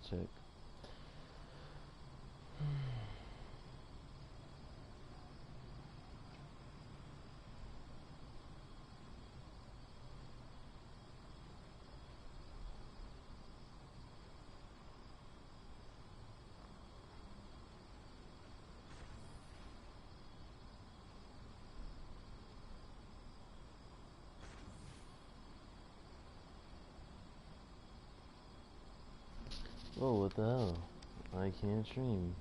check. Oh, what the hell? I can't stream.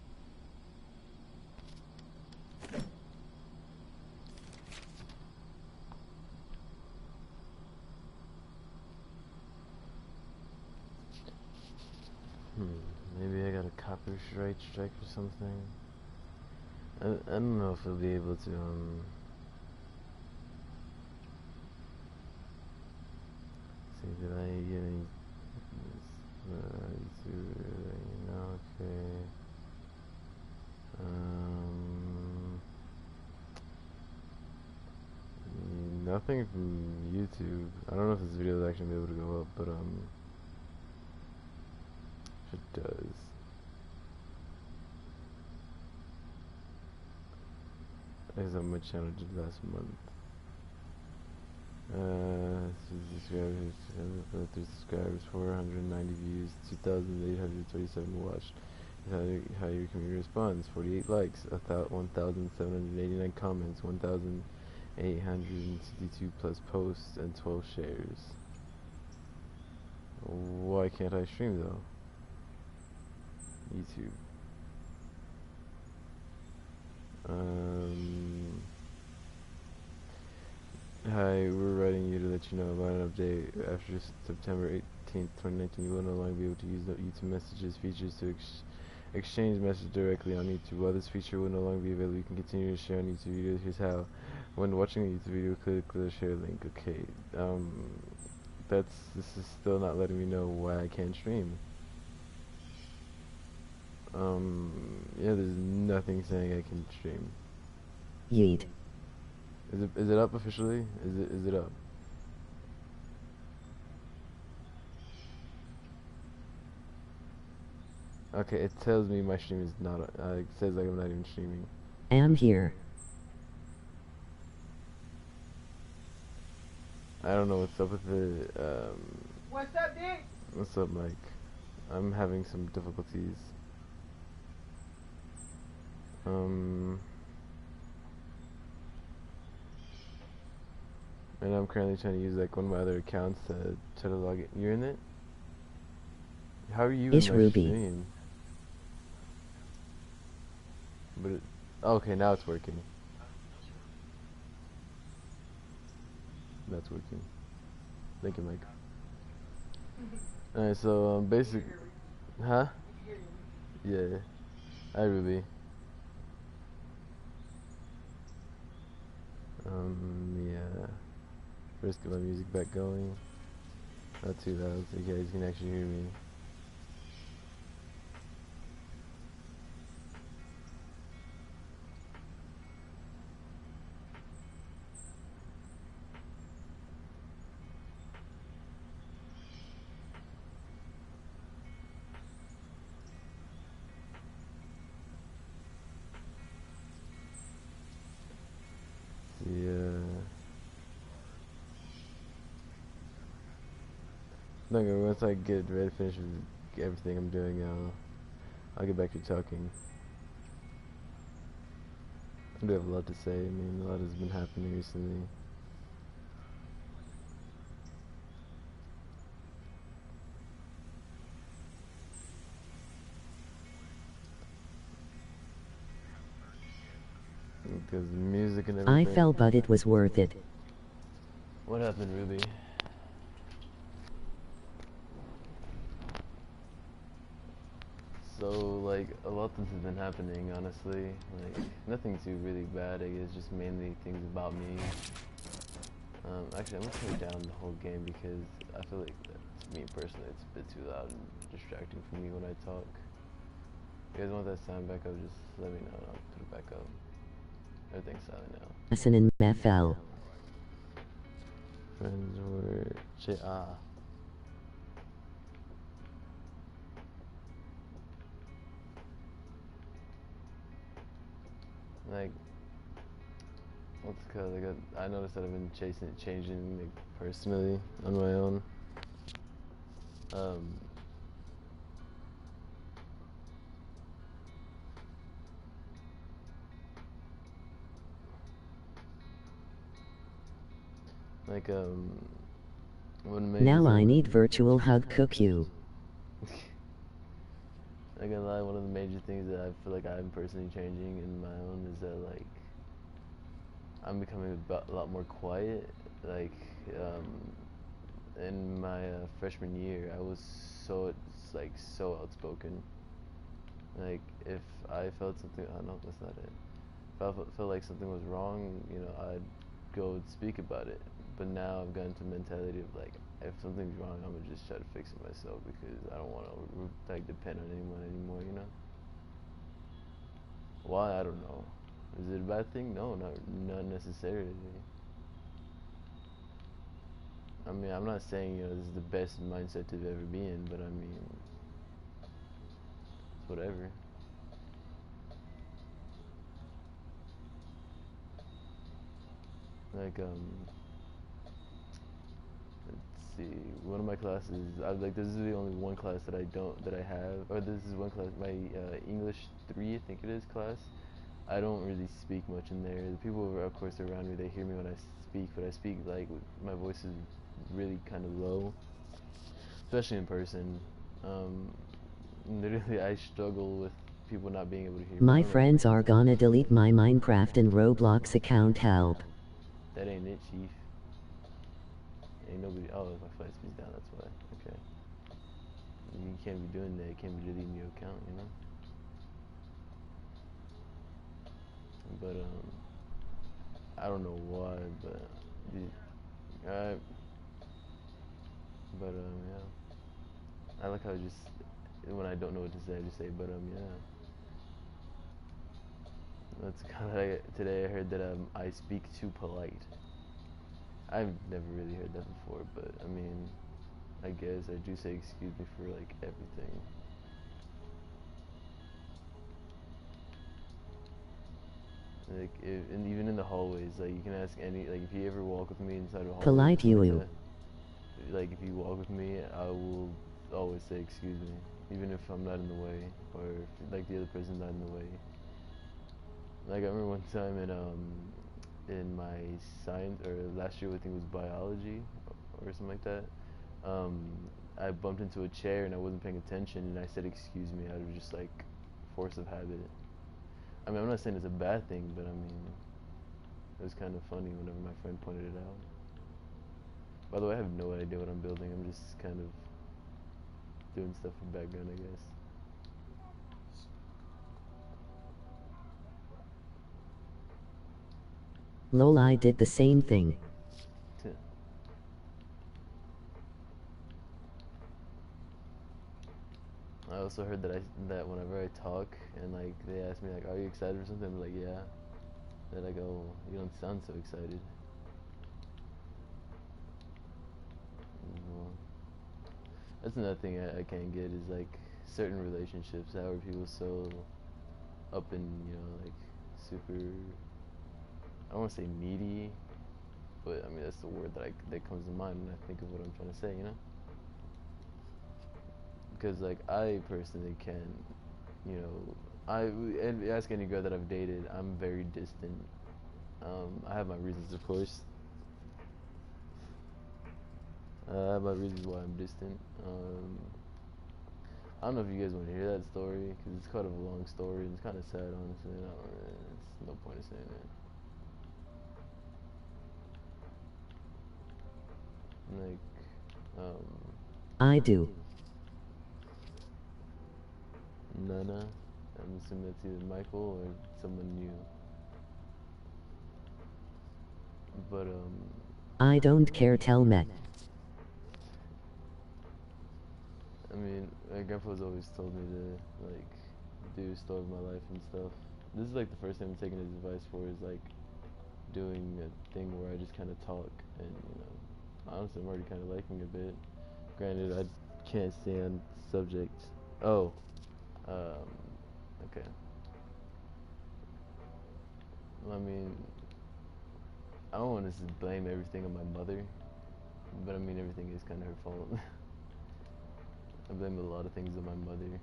Maybe I got a copyright strike or something. I don't know if I'll be able to, see, did I get any, okay. Nothing from YouTube. I don't know if this video is actually gonna be able to go up, but, if it does. I guess how my channel did last month. Subscribers, 490 views, 2,827 watched. How your community responds: 48 likes, 1,789 comments, 1,862 plus posts, and 12 shares. Why can't I stream though? YouTube. Hi, we're writing you to let you know about an update. After September 18th, 2019, you will no longer be able to use the YouTube messages features to exchange messages directly on YouTube. While this feature will no longer be available, you can continue to share on YouTube videos. Here's how. When watching a YouTube video, click the share link. Okay, this is still not letting me know why I can't stream. Yeah, there's nothing saying I can stream. Yeet. Is it up officially? Is it up? Okay, it tells me my stream is not. It says like I'm not even streaming. Am here. I don't know what's up with it. What's up, Dick? What's up, Mike? I'm having some difficulties. And I'm currently trying to use like one of my other accounts to try to log in. You're in it? How are you It's in my Ruby. stream? But okay, now it's working. That's working. Thank you, Mike. Alright, so basic, huh? Yeah. Hi, Ruby. Yeah. First, get my music back going. Not too loud, so you guys can actually hear me. Yeah. No, once I get ready to finish with everything I'm doing, I'll get back to talking. I do have a lot to say. I mean, a lot has been happening recently. Because music and everything. I fell, but it was worth it. What happened, Ruby? So, like, a lot has been happening, honestly. Like, nothing too really bad, I guess, just mainly things about me. Actually, I'm gonna turn down the whole game because I feel like, to me personally, it's a bit too loud and distracting for me when I talk. If you guys want that sound back up, just let me know and I'll put it back up. Everything's silent now. Lesson in FL. Friends were Like, what's it called? Like, I noticed that I've been changing, like, personally on my own. Um, like, one of the major Now I things. need virtual hug cook you. Not gonna lie, one of the major things that I feel like I'm personally changing in my own is that, like, I'm becoming a lot more quiet. Like, in my freshman year, I was so outspoken. Like, if I felt something, oh no, that's not it. If I felt like something was wrong, I'd go and speak about it. But now I've gotten to the mentality of, like, if something's wrong, I'm gonna just try to fix it myself because I don't want to like depend on anyone anymore. Why? I don't know. Is it a bad thing? No, not necessarily. I mean, I'm not saying this is the best mindset to ever be in, but I mean, it's whatever. Like, let's see. One of my classes, this is the only one class that I have, or this is one class, my English 3, I think it is, class. I don't really speak much in there. The people, of course, around me, they hear me when I speak, but I speak, like, my voice is really kind of low, especially in person. Um, Literally, I struggle with people not being able to hear me. I My don't know. friends are gonna delete my Minecraft and Roblox account, help. That ain't it, chief. Ain't nobody. Oh, my flight speed's down. That's why. Okay. You can't be doing that. You can't be deleting your account. But I don't know why, but alright. But yeah. I like how I just when I don't know what to say, I just say, but yeah. That's kind of today. I heard that I speak too polite. I've never really heard that before, but I mean, I guess I do say excuse me for like everything. Like, and even in the hallways, like you can ask like if you ever walk with me inside of a hallway or Polite something like you. that. Like if you walk with me, I will always say excuse me, even if I'm not in the way or if, like the other person's not in the way. Like I remember one time in my science or last year I think it was biology or something like that. Um, I bumped into a chair and I wasn't paying attention and I said excuse me out of just like force of habit. I mean I'm not saying it's a bad thing, but I mean it was kind of funny whenever my friend pointed it out. By the way, I have no idea what I'm building. I'm just kind of doing stuff in the background, I guess. Lol, I did the same thing. I also heard that whenever I talk and like they ask me like, "Are you excited for something?" I'm like, "Yeah." They're like, "Oh, you don't sound so excited." Well, that's another thing I can't get is like certain relationships. How are people so up and like super? I don't want to say needy, but I mean that's the word that comes to mind when I think of what I'm trying to say. Because like I personally can, you know, and ask any girl that I've dated, I'm very distant. I have my reasons, of course. I have my reasons why I'm distant. I don't know if you guys want to hear that story because it's kind of a long story and it's kind of sad, honestly. It's no point in saying it. Like, I do. Nana. I'm assuming that's either Michael or someone new. But I don't care, tell me. I mean, my grandpa's always told me to like do story of my life and stuff. This is like the first thing I'm taking his advice for is like doing a thing where I just kind of talk and honestly I'm already kind of liking it a bit. Granted, I can't stand subjects. Oh, okay. I mean, I don't want to just blame everything on my mother, but I mean, everything is kind of her fault. I blame a lot of things on my mother.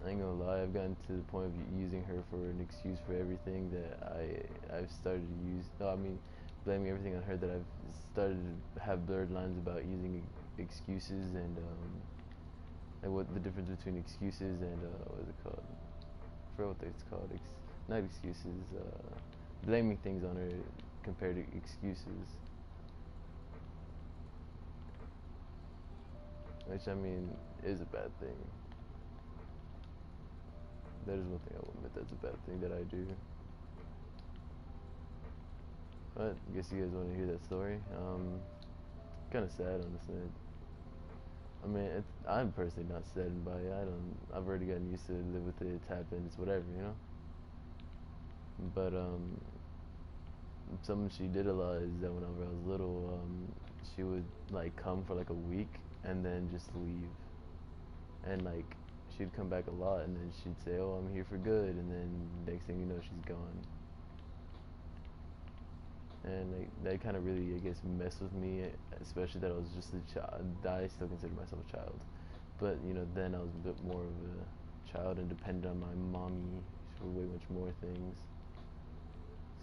I ain't gonna lie, I've gotten to the point of using her for an excuse for everything that I've started to use. No, I mean, blaming everything on her, that I've started to have blurred lines about using excuses and like what the difference between excuses and what is it called? I forgot what it's called. Not excuses. Blaming things on her compared to excuses. Which, I mean, is a bad thing. That is one thing I will admit that's a bad thing that I do. But I guess you guys want to hear that story. Kind of sad, honestly. I mean, I'm personally not saddened by it. I've already gotten used to live with it. It's happened. It's whatever, you know. But something she did a lot is that whenever I was little, she would like come for like a week and then just leave, and like she'd come back a lot, and then she'd say, "Oh, I'm here for good," and then next thing you know, she's gone. And like that kind of really, I guess, messed with me, especially that I was just a child. I still consider myself a child, but you know, then I was a bit more of a child and depended on my mommy for way much more things.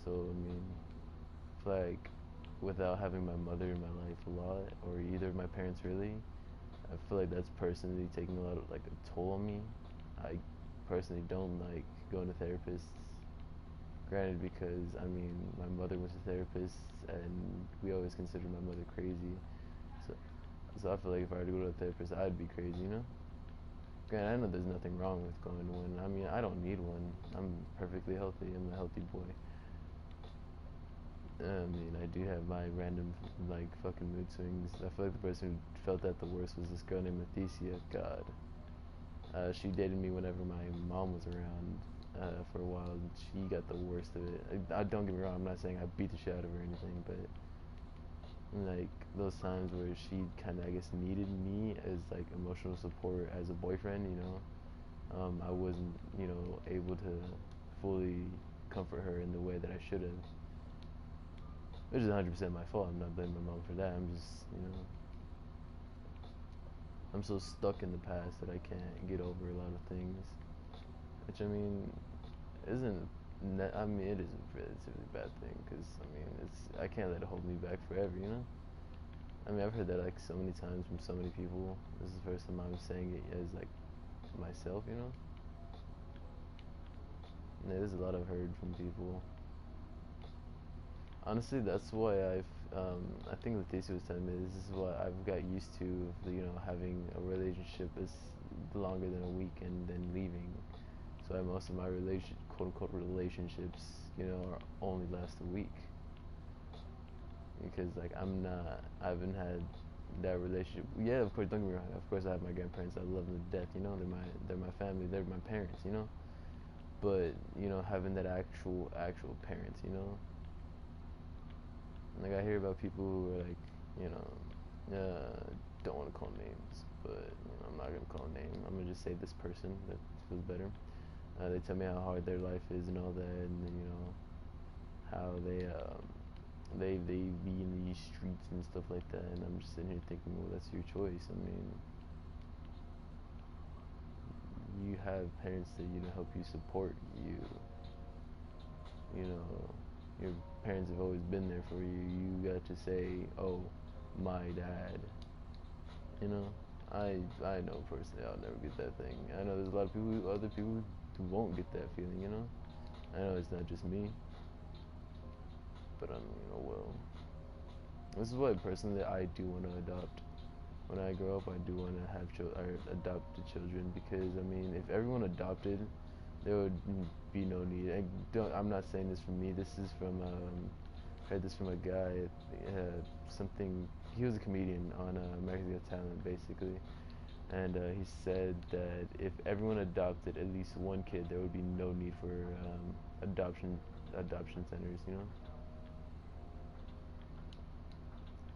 So I mean, like without having my mother in my life a lot, or either of my parents really, I feel like that's personally taking a lot of like a toll on me. I personally don't like going to therapists. Granted, because I mean, my mother was a therapist, and we always considered my mother crazy. So, so I feel like if I were to go to a therapist, I'd be crazy, you know. Granted, I know there's nothing wrong with going to one. I mean, I don't need one. I'm perfectly healthy. I'm a healthy boy. I mean, I do have my random, like, fucking mood swings. I feel like the person who felt that the worst was this girl named Athesia. God. She dated me whenever my mom was around for a while, and she got the worst of it. I don't get me wrong, I'm not saying I beat the shit out of her or anything, but, like, those times where she kind of, I guess, needed me as, like, emotional support as a boyfriend, you know, I wasn't, you know, able to fully comfort her in the way that I should have. Which is 100% my fault. I'm not blaming my mom for that. I'm just, you know, I'm so stuck in the past that I can't get over a lot of things. Which, I mean, isn't, I mean, it isn't a relatively bad thing, because, I mean, I can't let it hold me back forever, you know? I mean, I've heard that, like, so many times from so many people. This is the first time I'm saying it as, like, myself, you know? And there's a lot I've heard from people. Honestly, that's why I think Leticia was telling me this is why I've got used to, you know, having a relationship is longer than a week and then leaving. So most of my quote unquote relationships, you know, are only last a week. Because like I haven't had that relationship. Yeah, of course, don't get me wrong. Of course, I have my grandparents. I love them to death. You know, they're my family. They're my parents. You know, but you know, having that actual parents. You know, like I hear about people who are like, you know, don't want to call names, but you know, I'm not gonna call a name. I'm gonna just say this person that feels better. They tell me how hard their life is and all that, and then, you know, how they be in these streets and stuff like that, and I'm just sitting here thinking, well, that's your choice. I mean, you have parents that, you know, help you, support you. You know, your parents have always been there for you. You got to say, oh, my dad. You know, I know personally I'll never get that thing. I know there's a lot of people, other people who won't get that feeling. You know, I know it's not just me, but you know, well, this is why personally I do want to adopt. When I grow up, I do want to have or adopt the children, because I mean, if everyone adopted, there would be no need. I'm not saying this from me. This is from heard this from a guy. Something. He was a comedian on America's Got Talent, basically, and he said that if everyone adopted at least one kid, there would be no need for adoption centers. You know.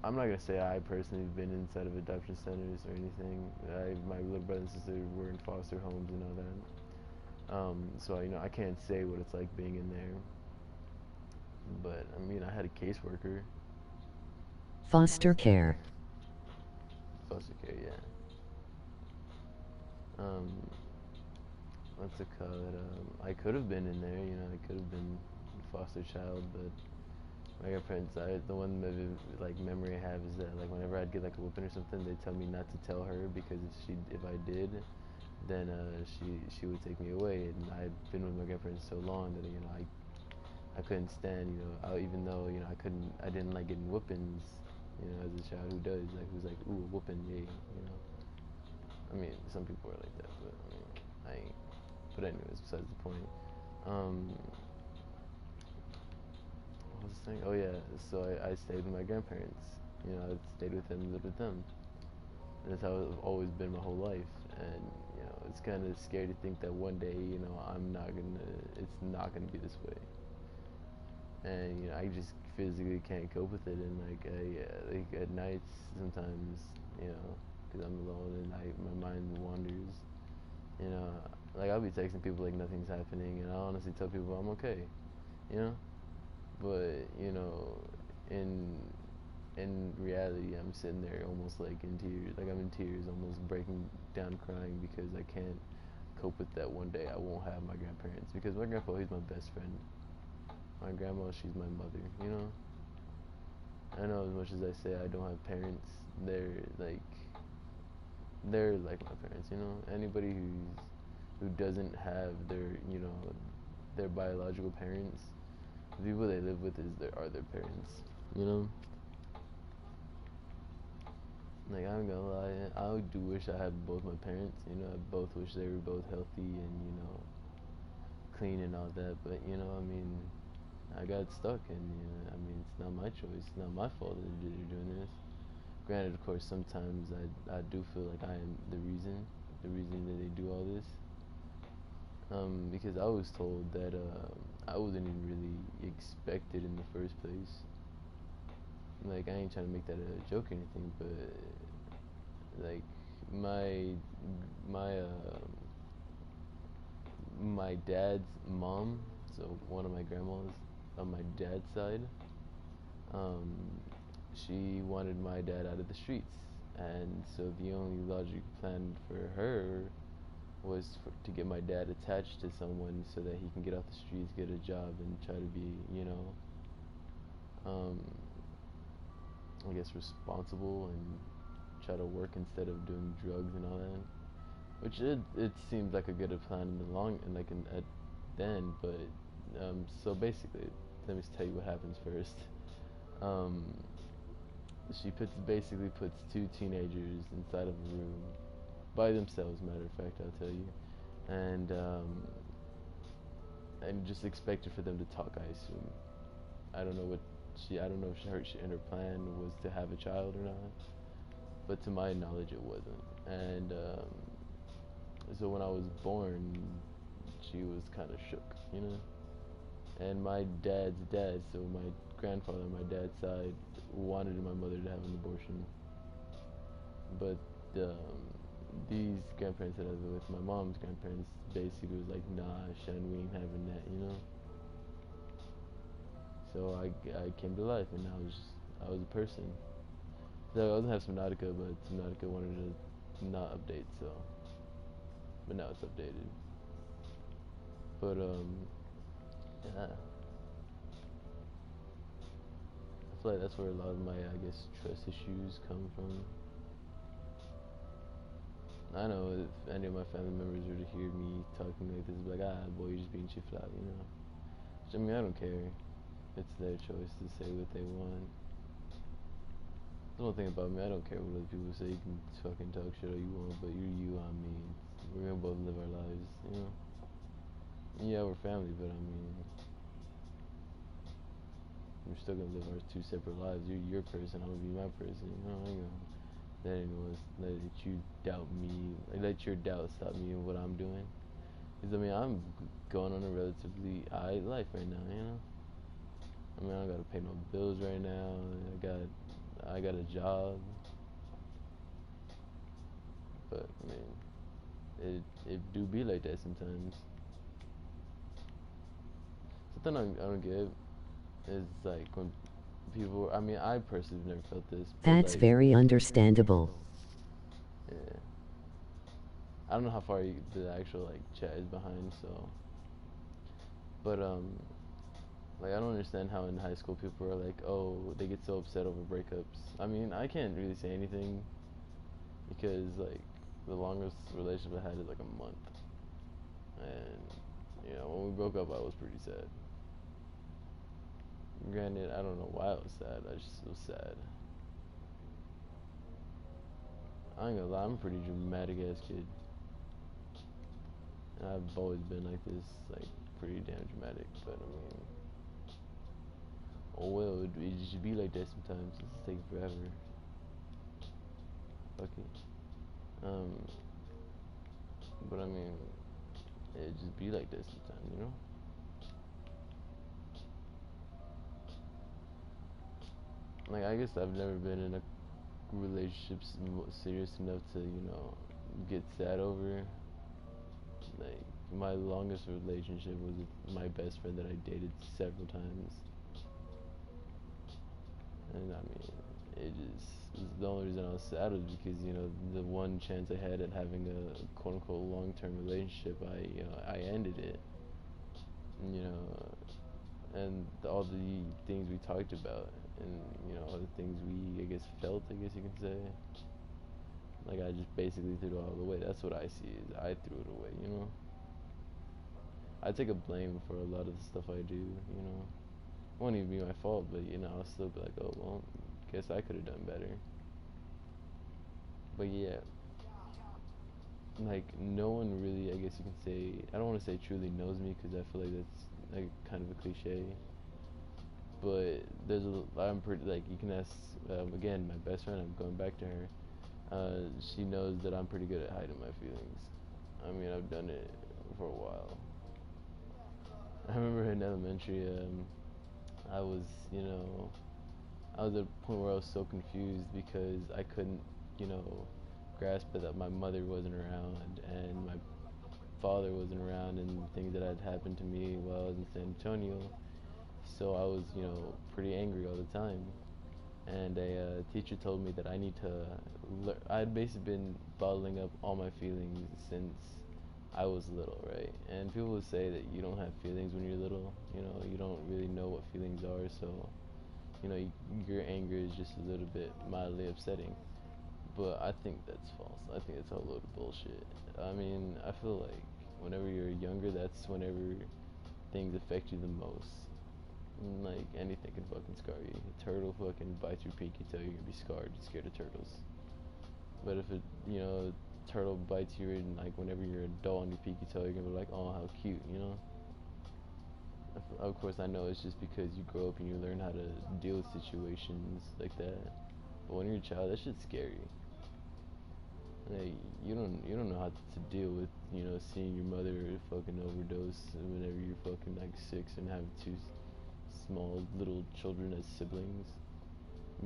I'm not gonna say I personally have been inside of adoption centers or anything. My little brother and sister were in foster homes and all that. So I can't say what it's like being in there. But I mean, I had a caseworker. Foster care. Foster care, yeah. Um, what's it called? I could have been in there. I could have been a foster child, but my grandparents. The one like memory I have is that like whenever I'd get like a whooping or something, they'd tell me not to tell her because if I did, then she would take me away. And I'd been with my grandparents so long that I couldn't stand, even though, I didn't like getting whoopings, as a child who does, like, who's like, ooh, a whooping, yay. I mean, some people are like that, but, I mean, I ain't. But anyways, besides the point. Um, what was this thing? Oh, yeah, so I stayed with my grandparents. I stayed with them, lived with them. And that's how it's always been my whole life. And, it's kind of scary to think that one day, it's not gonna be this way. And I just physically can't cope with it. And like at nights sometimes, because I'm alone and my mind wanders. You know, like I'll be texting people like nothing's happening, and I honestly tell people I'm okay. You know, but in in reality, I'm sitting there almost like in tears, like I'm in tears, almost breaking down, crying because I can't cope with that one day I won't have my grandparents because my grandpa he's my best friend. My grandma, she's my mother, I know as much as I say I don't have parents, they're like my parents, Anybody who doesn't have their biological parents, the people they live with are their parents, you know? Like I'm gonna lie, I do wish I had both my parents, I both wish they were both healthy and, clean and all that, but I mean I got stuck, and I mean, it's not my choice. It's not my fault that they're doing this. Granted, of course, sometimes I do feel like I am the reason that they do all this. Because I was told that I wasn't even really expected in the first place. Like, I ain't trying to make that a joke or anything, but like my my my dad's mom, so one of my grandmas on my dad's side, um, she wanted my dad out of the streets, and so the only logical plan for her was to get my dad attached to someone so that he can get off the streets, get a job, and try to be, um, I guess responsible and try to work instead of doing drugs and all that. Which it seemed like a good plan in the long and like at then, but so basically, let me tell you what happens first. Um, she basically puts two teenagers inside of a room by themselves. Matter of fact, I'll tell you, and and just expected for them to talk. I assume. I don't know what I don't know if her plan was to have a child or not, but to my knowledge, it wasn't. And so when I was born, she was kind of shook. And my dad's dad, so my grandfather on my dad's side, wanted my mother to have an abortion. But these grandparents that I was with, my mom's grandparents, basically was like, nah, Shan, we ain't having that. So I came to life, and I was a person. So I wasn't have Subnautica, but Subnautica wanted to not update, so but now it's updated. But yeah, I feel like that's where a lot of my I guess trust issues come from. I know if any of my family members were to hear me talking like this, be like, boy, you're just being chiflado. Which, I mean, I don't care. It's their choice to say what they want. That's one thing about me, I don't care what other people say. You can fucking talk shit all you want, but you're you, I'm me. We're gonna both live our lives. Yeah, we're family, but I mean, we're still gonna live our two separate lives. You're your person, I'm gonna be my person. I ain't gonna let anyone let you doubt me, let your doubt stop me in what I'm doing. Because, I mean, I'm going on a relatively high life right now. I mean, I don't gotta pay no bills right now. I got a job, but I mean, it do be like that sometimes. something I don't get is like when people. I mean, I personally have never felt this, but That's like, very understandable. yeah, I don't know how far the actual like chat is behind, so. But like I don't understand how in high school people are like, oh, they get so upset over breakups. I mean, I can't really say anything because like the longest relationship I had is like a month, and you know when we broke up, I was pretty sad. Granted, I don't know why I was sad. I just was sad. I ain't gonna lie, I'm a pretty dramatic ass kid, and I've always been like this, like pretty damn dramatic. But I mean, oh well, it should be like that sometimes. It's taking forever. Fuck it. Um, but I mean, it just be like that sometimes, you know. Like I guess I've never been in a relationship serious enough to get sad over. Like my longest relationship was with my best friend that I dated several times, and I mean, it just the only reason I was sad was because the one chance I had at having a quote unquote long term relationship, I ended it. You know, and all the things we talked about, and all the things we I guess felt, I guess you can say. Like I just basically threw it all away. That's what I see is I threw it away. I take a blame for a lot of the stuff I do. It won't even be my fault, but I'll still be like, oh well, guess I could have done better. But yeah, like no one really, I guess you can say, I don't want to say truly knows me because I feel like that's like kind of a cliche. But I'm pretty like you can ask again my best friend. I'm going back to her. She knows that I'm pretty good at hiding my feelings. I mean, I've done it for a while. I remember in elementary, I was, I was at a point where I was so confused because I couldn't, you know, grasp it that my mother wasn't around and my father wasn't around and things that had happened to me while I was in San Antonio. So I was, pretty angry all the time. And a teacher told me that I need to I had basically been bottling up all my feelings since I was little, right? And people would say that you don't have feelings when you're little, you don't really know what feelings are, so your anger is just a little bit mildly upsetting. But I think that's false. I think it's a load of bullshit. I mean, I feel like whenever you're younger, that's whenever things affect you the most. Like anything can fucking scar you. A turtle fucking bites your pinky toe, you're gonna be scarred. You're scared of turtles. But if turtle bites you and like whenever you're an adult on your pinky toe, you're gonna be like, oh, how cute. Of course, I know it's just because you grow up and you learn how to deal with situations like that. But when you're a child, that shit's scary. Like you don't know how to deal with seeing your mother fucking overdose whenever you're fucking like 6 and have two small little children as siblings.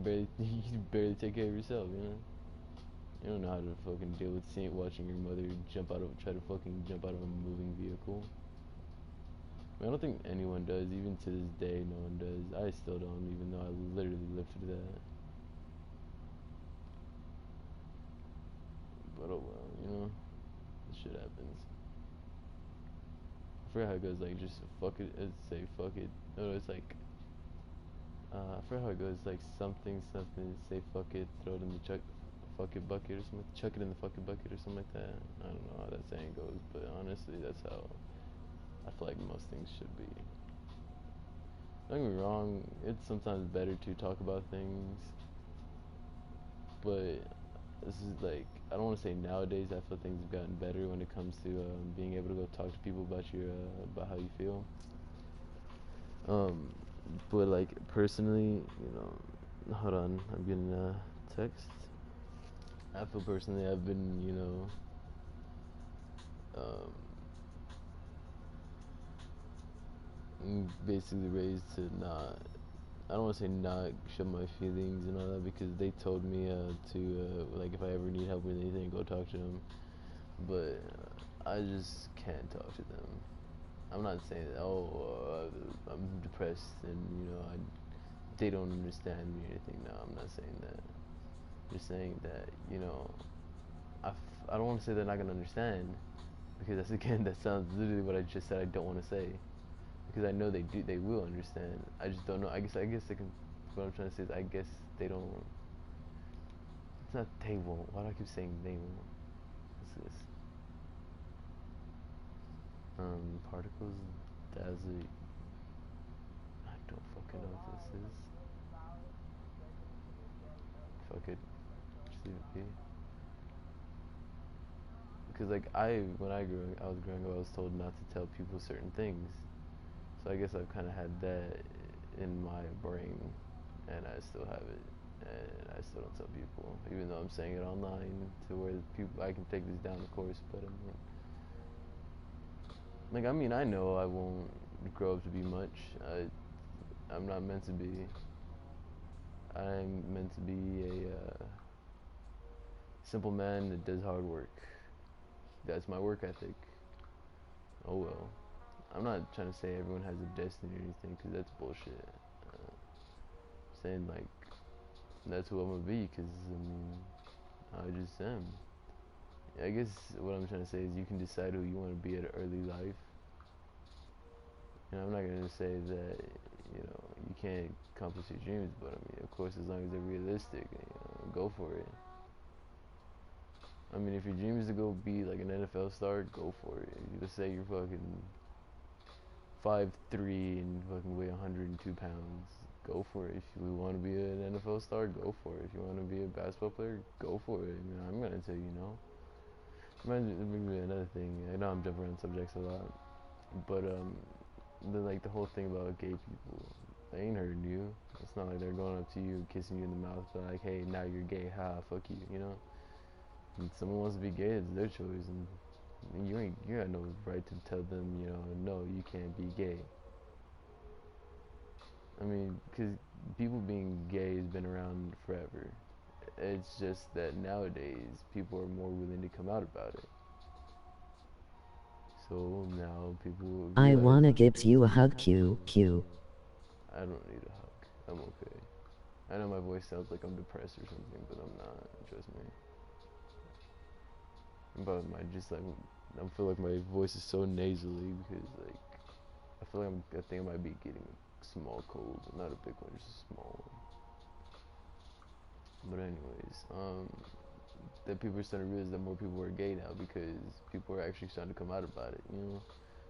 You can barely take care of yourself. You don't know how to fucking deal with watching your mother try to fucking jump out of a moving vehicle. I don't think anyone does. Even to this day, no one does. I still don't, even though I literally lived through that. But oh well, this shit happens. I forgot how it goes. Like just fuck it. Say fuck it. No, it's like I forgot how it goes. Like something. Say fuck it. Throw it in the fuck it bucket or something. Chuck it in the fucking bucket or something like that. I don't know how that saying goes, but honestly, that's how I feel like most things should be. Don't get me wrong, it's sometimes better to talk about things, but this is like, I don't want to say nowadays, I feel things have gotten better when it comes to being able to go talk to people about how you feel. Um, but like personally, hold on, I'm getting a text. I feel personally I've been, basically raised to not I don't want to say not show my feelings and all that because they told me to like if I ever need help with anything, go talk to them. But I just can't talk to them. I'm not saying that, oh, I'm depressed and, you know, they don't understand me or anything. No, I'm not saying that. I'm just saying that, you know, I don't want to say they're not going to understand, because that's, again, that sounds literally what I just said I don't want to say. Because I know they will understand. I just don't know. I guess they can, what I'm trying to say is, I guess they don't, it's not they won't. Why do I keep saying they won't? What's this? Particles, dazzle. I don't fucking know what this is. Fuck it. Just leave it be. Because, like, when I was growing up, I was told not to tell people certain things. So I guess I've kind of had that in my brain, and I still have it. And I still don't tell people, even though I'm saying it online to where people, I can take this down, of course. But I mean, I know I won't grow up to be much. I'm not meant to be. I'm meant to be a simple man that does hard work. That's my work ethic. Oh well. I'm not trying to say everyone has a destiny or anything, because that's bullshit. Saying like that's who I'm gonna be, because I mean, I just am. I guess what I'm trying to say is you can decide who you want to be at an early life. You know, I'm not gonna say that, you know, you can't accomplish your dreams, but I mean, of course, as long as they're realistic, you know, go for it. I mean, if your dream is to go be like an NFL star, go for it. Let's say you're fucking 5'3" and fucking weigh 102 pounds. Go for it. If you want to be an NFL star, go for it. If you want to be a basketball player, go for it. I mean, I'm gonna tell you no. Maybe another thing. I know I'm jumping around subjects a lot, but the whole thing about gay people, they ain't hurting you. It's not like they're going up to you, kissing you in the mouth, but like, hey, now you're gay, ha, fuck you, you know. If someone wants to be gay, it's their choice, and you got no right to tell them, you know, no, you can't be gay. I mean, because people being gay has been around forever. It's just that nowadays people are more willing to come out about it. So now people I realize. wanna gives you a hug, Q. I don't need a hug. I'm okay. I know my voice sounds like I'm depressed or something, but I'm not. Trust me. But I feel like my voice is so nasally because like I feel like I think I might be getting a small cold, not a big one, just a small one. But anyways, that people are starting to realize that more people are gay now because people are actually starting to come out about it, you know,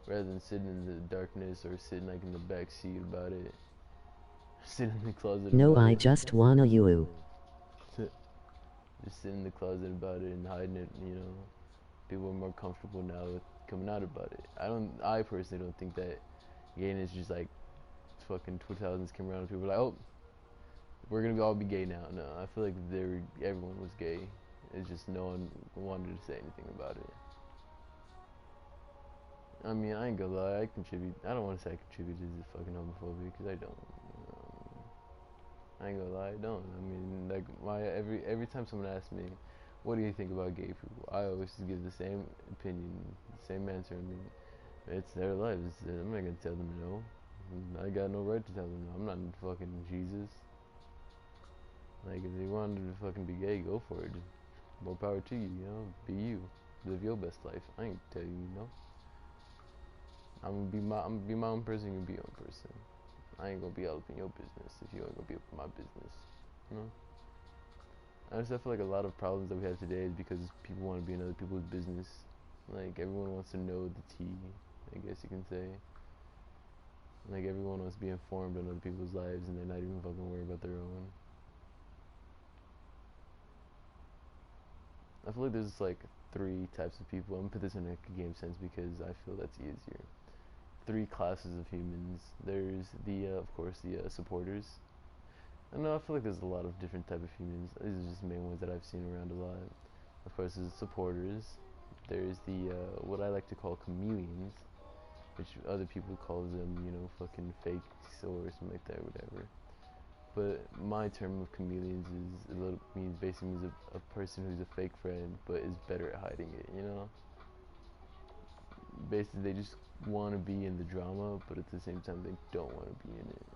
rather than sitting in the darkness or sitting like in the back seat about it, sitting in the closet No, about I it. just wanna you. Just sitting in the closet about it and hiding it, you know. People are more comfortable now with coming out about it. I personally don't think that gayness just like fucking 2000s came around and people were like, oh, we're gonna all be gay now. No, I feel like everyone was gay. It's just no one wanted to say anything about it. I mean, I ain't gonna lie, I don't want to say I contributed to fucking homophobia, because I don't. Um, I ain't gonna lie, I don't. I mean, like, every time someone asks me, what do you think about gay people? I always just give the same opinion, the same answer. I mean, it's their lives. I'm not gonna tell them no. I got no right to tell them no. I'm not fucking Jesus. Like, if they wanted to fucking be gay, go for it. Just more power to you, you know? Be you. Live your best life. I ain't tell you no. I'm gonna be my own person, you be your own person. I ain't gonna be all up in your business if you ain't gonna be up in my business. You know? I feel like a lot of problems that we have today is because people want to be in other people's business. Like, everyone wants to know the tea, I guess you can say. Like, everyone wants to be informed on other people's lives and they're not even fucking worried about their own. I feel like there's like three types of people. I'm gonna put this in a game sense because I feel that's easier. Three classes of humans. There's of course, the supporters. I know I feel like there's a lot of different type of humans. These are just the main ones that I've seen around a lot. Of course, there's supporters. There's the what I like to call chameleons, which other people calls them, you know, fucking fakes or something like that, whatever. But my term of chameleons basically means a person who's a fake friend but is better at hiding it, you know? basically they just want to be in the drama, but at the same time they don't want to be in it.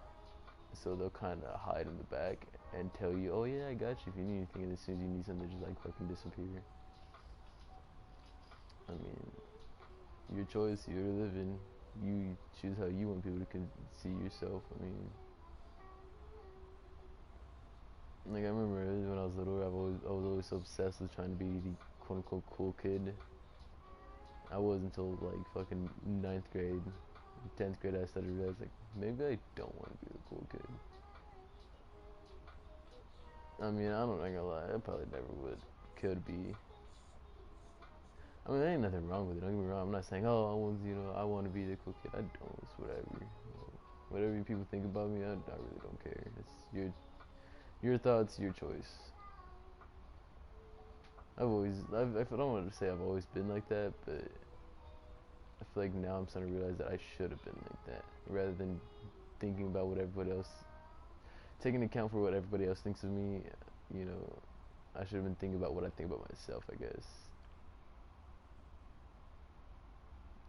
So they'll kind of hide in the back and tell you, "Oh yeah, I got you if you need anything." And as soon as you need something, they just like fucking disappear. I mean, your choice, you're living. You choose how you want people to see yourself. I mean, like I remember when I was little, I was always so obsessed with trying to be the quote unquote cool kid. I was until like fucking ninth grade, 10th grade. I started to realize like maybe I don't want to be the cool kid. I mean, I'm not gonna lie, I probably never could be. I mean, there ain't nothing wrong with it. Don't get me wrong. I'm not saying, oh, I want to be the cool kid. I don't. It's whatever. Whatever people think about me, I really don't care. It's your thoughts, your choice. I don't want to say I've always been like that, but I feel like now I'm starting to realize that I should have been like that, rather than thinking about what everybody else, taking account for what everybody else thinks of me. You know, I should have been thinking about what I think about myself, I guess.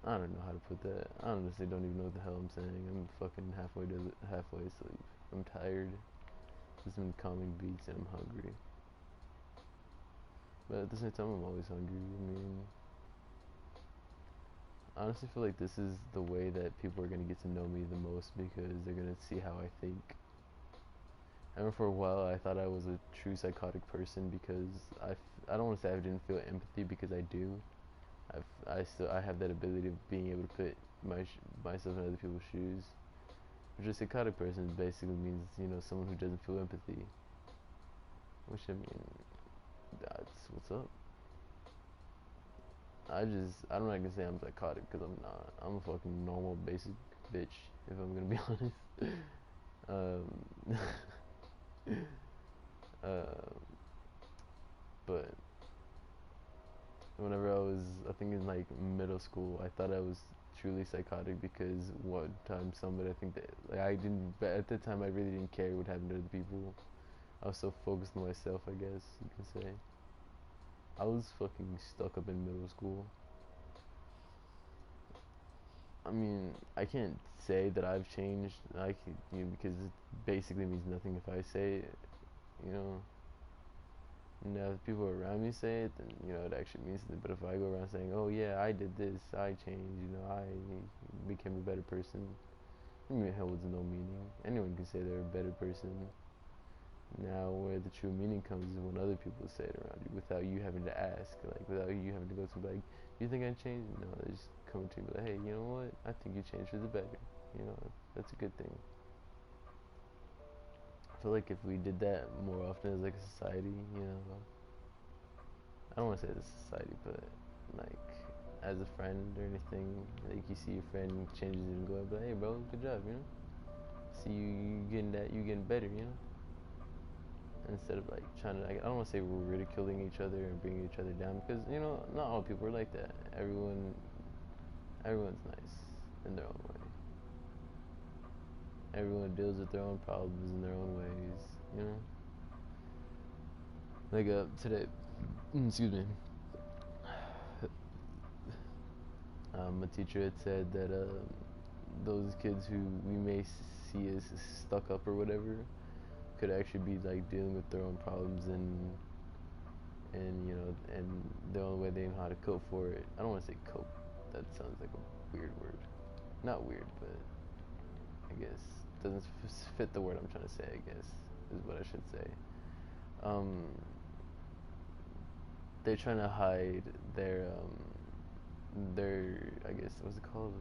I don't know how to put that. I honestly don't even know what the hell I'm saying. I'm fucking halfway asleep. I'm tired. There's some calming beats and I'm hungry. But at the same time, I'm always hungry. I mean, I honestly feel like this is the way that people are gonna get to know me the most, because they're gonna see how I think. I remember for a while I thought I was a true psychotic person because I don't want to say I didn't feel empathy, because I do. I have that ability of being able to put myself in other people's shoes. But a psychotic person basically means, someone who doesn't feel empathy. Which, I mean, that's what's up. I'm not gonna say I'm psychotic, because I'm not. I'm a fucking normal, basic bitch, if I'm gonna be honest. um, but whenever I think in like middle school, I thought I was truly psychotic, because one time somebody, I think that, like, I didn't, but at the time I really didn't care what happened to other people. I was so focused on myself, I guess you can say. I was fucking stuck up in middle school. I mean, I can't say that I've changed, because it basically means nothing if I say it, you know. Now, if people around me say it, then, it actually means something. But if I go around saying, oh yeah, I did this, I changed, I became a better person, I mean, it holds no meaning. Anyone can say they're a better person. Now, where the true meaning comes is when other people say it around you without you having to ask, like, without you having to go to like, you think I changed? No, they just come to you like, hey, you know what? I think you changed for the better. That's a good thing. I feel like if we did that more often as like a society, I don't want to say as a society, but like as a friend or anything, like you see your friend changes it and go, but hey, bro, good job, See you getting that, you getting better, Instead of like trying to, I don't want to say we're ridiculing each other and bringing each other down, because not all people are like that. Everyone's nice in their own way. Everyone deals with their own problems in their own ways. Like today, excuse me. A teacher had said that those kids who we may see as stuck up or whatever could actually be like dealing with their own problems, and the only way they know how to cope for it. I don't want to say cope. That sounds like a weird word. Not weird, but I guess doesn't fit the word I'm trying to say. I guess is what I should say. Um, they're trying to hide their I guess what's it called,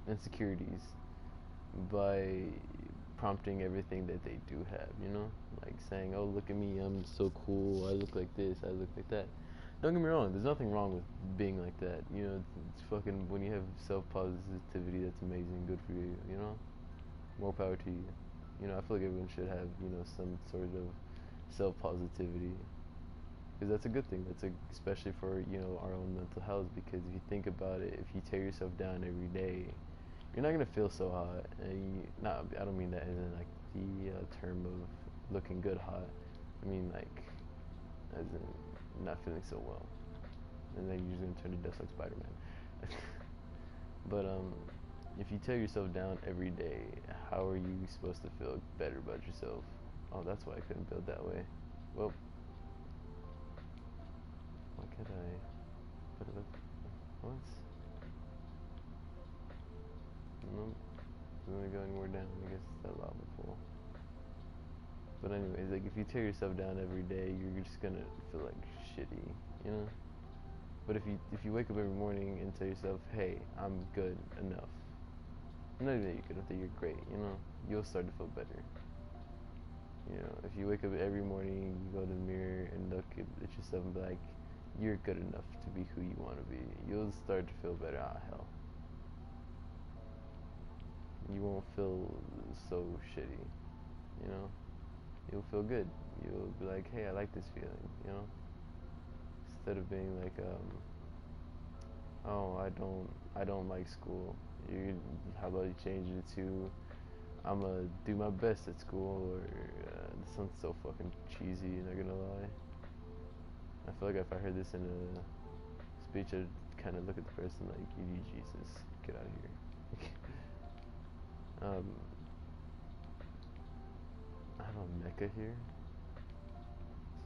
insecurities, by prompting everything that they do have, like saying, oh, look at me, I'm so cool, I look like this, I look like that. Don't get me wrong, there's nothing wrong with being like that, it's fucking, when you have self-positivity, that's amazing, good for you, more power to you. I feel like everyone should have, some sort of self-positivity, because that's a good thing. Especially for our own mental health. Because if you think about it, if you tear yourself down every day, you're not gonna feel so hot. Not, I don't mean that as in like the term of looking good hot. I mean like as in not feeling so well, and then you're just gonna turn to dust like Spider-Man. But if you tear yourself down every day, how are you supposed to feel better about yourself? Oh, that's why I couldn't build that way. Well, why can't I put it up? What? Nope. Doesn't really go anywhere down. I guess it's that lava pool. But anyways, like if you tear yourself down every day, you're just gonna feel like shitty, you know? But if you wake up every morning and tell yourself, hey, I'm good enough. Not even that you're good enough, that you're great, you know? You'll start to feel better. You know, if you wake up every morning, you go to the mirror and look at yourself and be like, you're good enough to be who you want to be. You'll start to feel better. Ah, hell. You won't feel so shitty, you know? You'll feel good. You'll be like, hey, I like this feeling, you know? Instead of being like, oh, I don't like school. How about you change it to, I'm gonna do my best at school, or this sounds so fucking cheesy, not gonna lie. I feel like if I heard this in a speech, I'd kind of look at the person like, you need Jesus, get out of here. I have a Mecca here.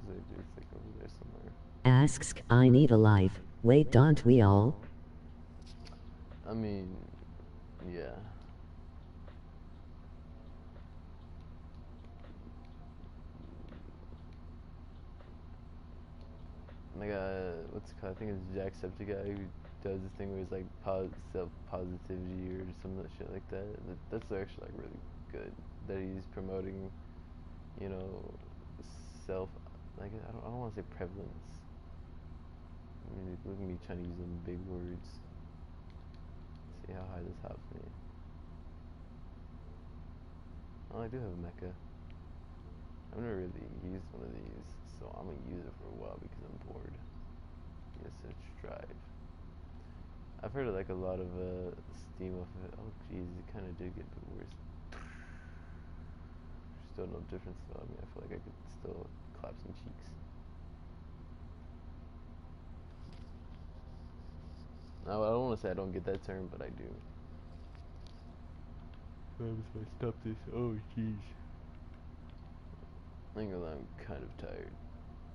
It's like over there somewhere. Asks, I need a life. Wait, don't we all? I mean, yeah. Like, what's it called? I think it's Jacksepticeye who does this thing where he's like self-positivity or some shit like that. That's actually like really good. That he's promoting, you know, self, like, I don't want to say prevalence. I mean, look at me trying to use them big words. See how high this helps me. Oh, I do have a mecha. I've never really used one of these, so I'm gonna use it for a while because I'm bored. Yes, search drive. I've heard like a lot of steam off of it. Oh jeez, it kind of did get a bit worse. Still no difference though. I mean, I feel like I could still clap some cheeks. Now, I don't want to say I don't get that term, but I do. So I stop this. Oh jeez. I think I'm kind of tired,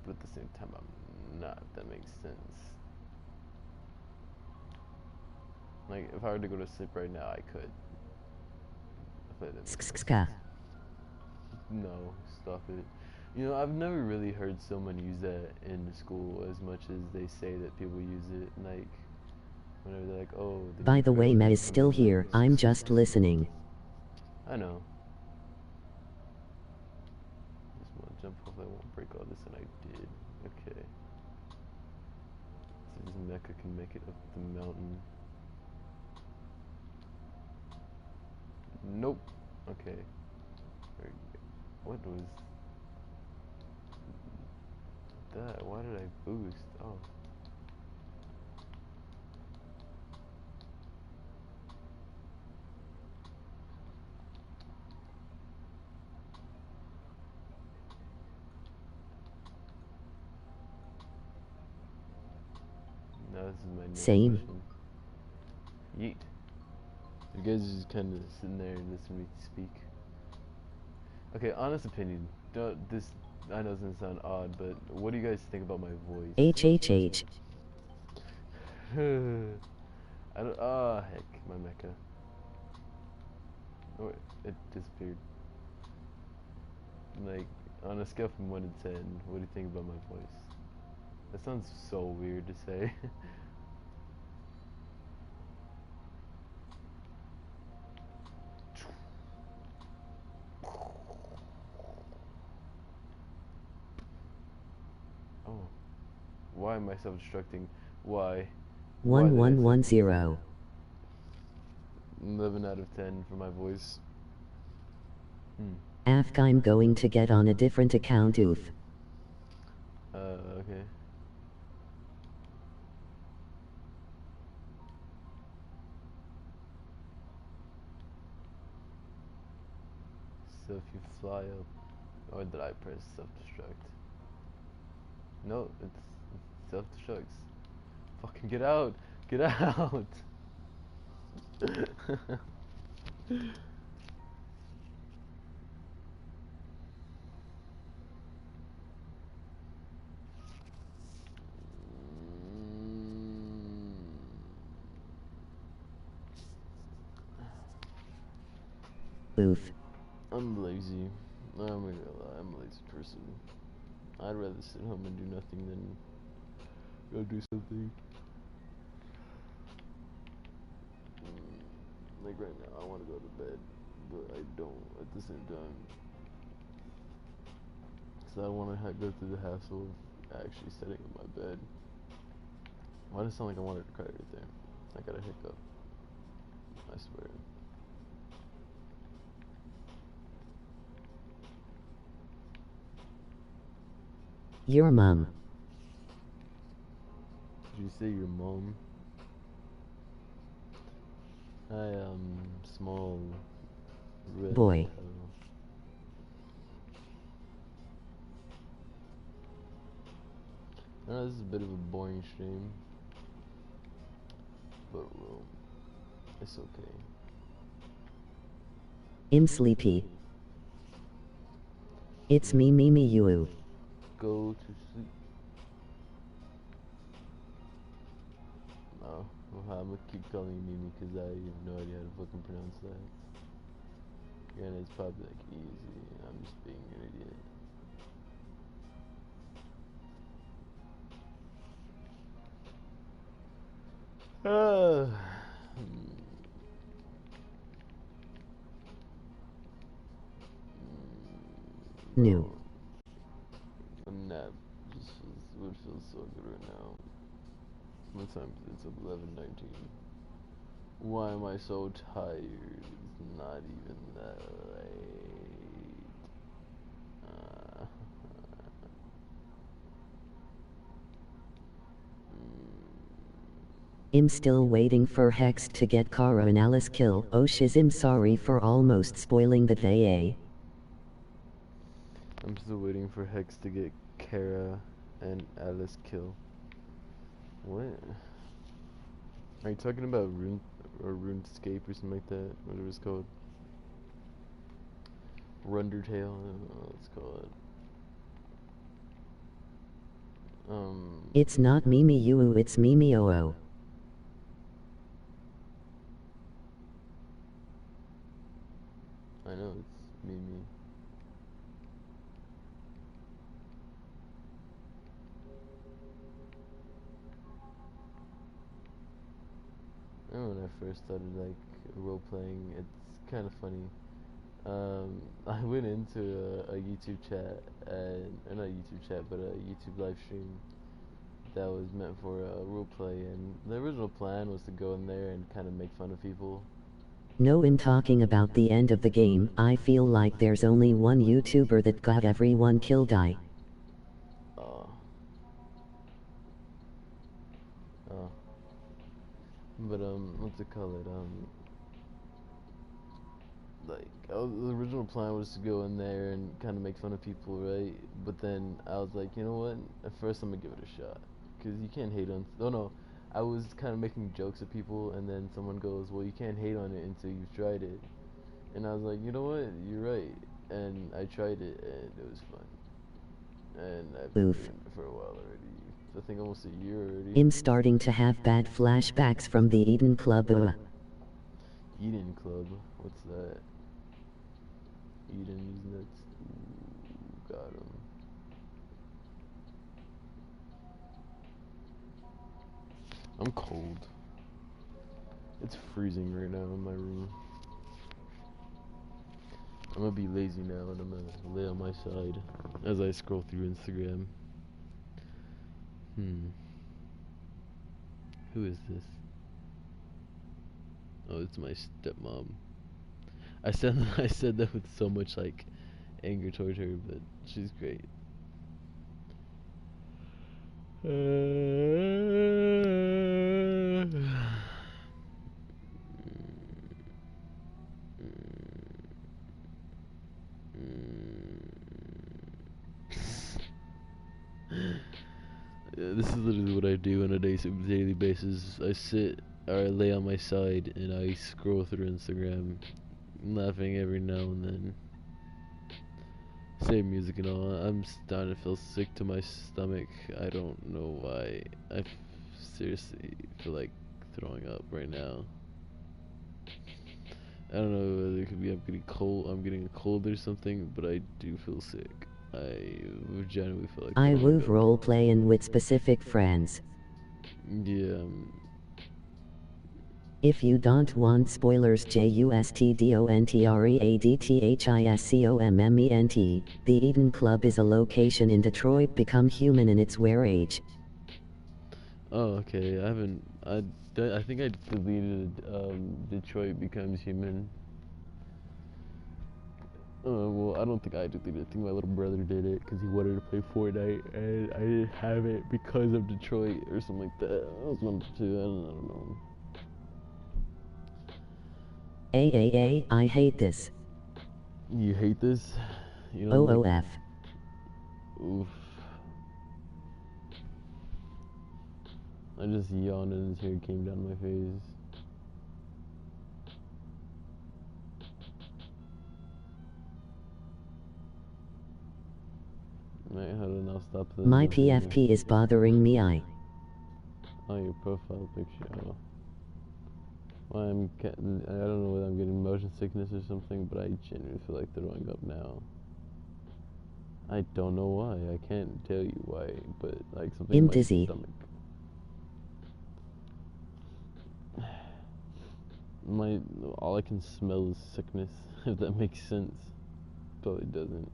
but at the same time I'm not. If that makes sense. Like if I were to go to sleep right now, I could. If I didn't. No, stop it. You know, I've never really heard someone use that in school as much as they say that people use it. Like, whenever they're like, oh, the By new the way, president Matt is is coming still in here. like I'm 6 just weeks. listening. I know. Just want to jump off. I won't break all this, and I did. Okay. So this mecha can make it up the mountain. Nope. Okay. What was that? Why did I boost? Oh. Now this is my next Same. mission. Yeet. You guys are just kind of sitting there and listening to me speak. Okay, honest opinion. This, I know this doesn't sound odd, but what do you guys think about my voice? HHH. I don't. Ah, heck, my mecha. Oh, it disappeared. Like, on a scale from 1 to 10, what do you think about my voice? That sounds so weird to say. Oh, why am I self-destructing? Why? Why did I self-destruct? 1110. 11 out of 10 for my voice. Afk, I'm going to get on a different account. Oof. Okay. So if you fly up, or did I press self-destruct? No, it's self-destructs. Fucking get out! Get out! Oof. I'm lazy. I'm not gonna lie, I'm a lazy person. I'd rather sit home and do nothing than go do something. Like right now, I want to go to bed, but I don't at the same time. Because I don't want to go through the hassle of actually setting up my bed. Why does it sound like I wanted to cry right there? I got a hiccup. I swear. Your mom. Did you say your mom? Hi, small red Boy. petal. I know this is a bit of a boring stream, but well, it's okay. I'm sleepy. It's me you. Go to sleep. No, well, I'm gonna keep calling you Mimi because I have no idea how to fucking pronounce that. And it's probably like easy. I'm just being an idiot. New. Bro, a nap would feel so good right now. What time is it? It's 11:19. Why am I so tired? It's not even that late. Uh, I'm still waiting for Hex to get Kara and Alice kill. Oh shiz, I'm sorry for almost spoiling the day. I'm still waiting for Hex to get Kara and Alice kill. What? Are you talking about RuneScape or something like that? Whatever it's called. Rundertail, I don't know what it's called. It's not Mimi you, it's Mimi oo. I know it's Mimi. I remember when I first started like role playing. It's kind of funny. I went into a YouTube chat or not a YouTube chat, but a YouTube live stream that was meant for role play, and the original plan was to go in there and kind of make fun of people. No, in talking about the end of the game, I feel like there's only one YouTuber that got everyone killed. Uh, uh, but what's it called? Like the original plan was to go in there and kind of make fun of people, right? But then I was like, you know what? At first, I'm gonna give it a shot, cause you can't hate on. Oh no, I was kind of making jokes at people, and then someone goes, well, you can't hate on it until you've tried it. And I was like, you know what? You're right. And I tried it, and it was fun. And I've been Oof. doing it for a while already. I think almost a year already. I'm starting to have bad flashbacks from the Eden Club. Eden Club. What's that? Eden's nuts. Ooh, got him. I'm cold. It's freezing right now in my room. I'm gonna be lazy now and I'm gonna lay on my side as I scroll through Instagram. Who is this? Oh, it's my stepmom. I said I said that with so much like anger towards her, but she's great. Yeah, this is literally what I do on a daily basis. I sit or I lay on my side and I scroll through Instagram, laughing every now and then. Same music and all. I'm starting to feel sick to my stomach. I don't know why. Seriously feel like throwing up right now. I don't know whether it could be I'm getting a cold or something, but I do feel sick. I genuinely feel like I throwing love up. role playing with specific friends. Yeah, If you don't want spoilers, JUSTDONTREADTHISCOMMENT, the Eden Club is a location in Detroit. Become human in its wear age. oh, okay. I think I deleted Detroit Becomes Human. Well, I don't think I deleted it. I think my little brother did it because he wanted to play Fortnite, and I didn't have it because of Detroit or something like that. I was one to two. I don't know. I hate this. You hate this? You don't like? OOF. Oof. I just yawned and a tear came down my face. Right, hold on, I'll stop the My movie. PFP is bothering me. Oh, your profile picture. Oh. Well, I don't know whether I'm getting motion sickness or something, but I genuinely feel like throwing up now. I don't know why. I can't tell you why, but like something in I'm my dizzy. stomach. My all I can smell is sickness, if that makes sense. Probably doesn't.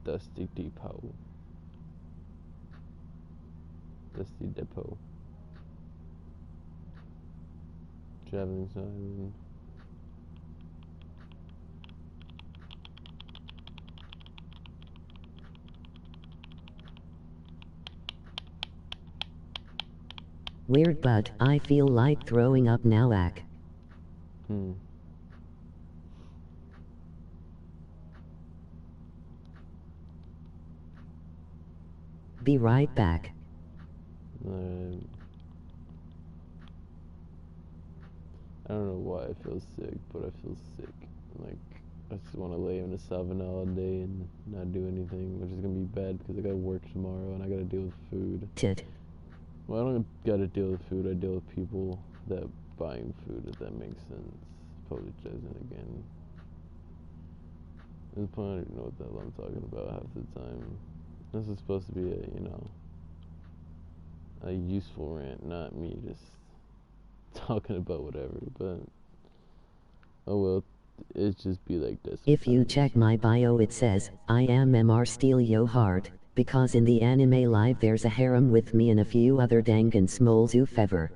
Dusty Depot. Dusty Depot. Traveling Island. Weird, but I feel like throwing up now. Be right back. I don't know why I feel sick, but I feel sick. Like, I just want to lay in a sauna all day and not do anything, which is going to be bad because I got to work tomorrow and I got to deal with food. Well, I don't got to deal with food, I deal with people that buying food, if that makes sense. Apologizing again. At this point, I don't even know what the hell I'm talking about half the time. This is supposed to be a useful rant, not me just talking about whatever, but oh well, it just be like this. If you check my bio, it says, I am MR Steal Yo Heart, because in the anime live there's a harem with me and a few other dangan smoles oof ever.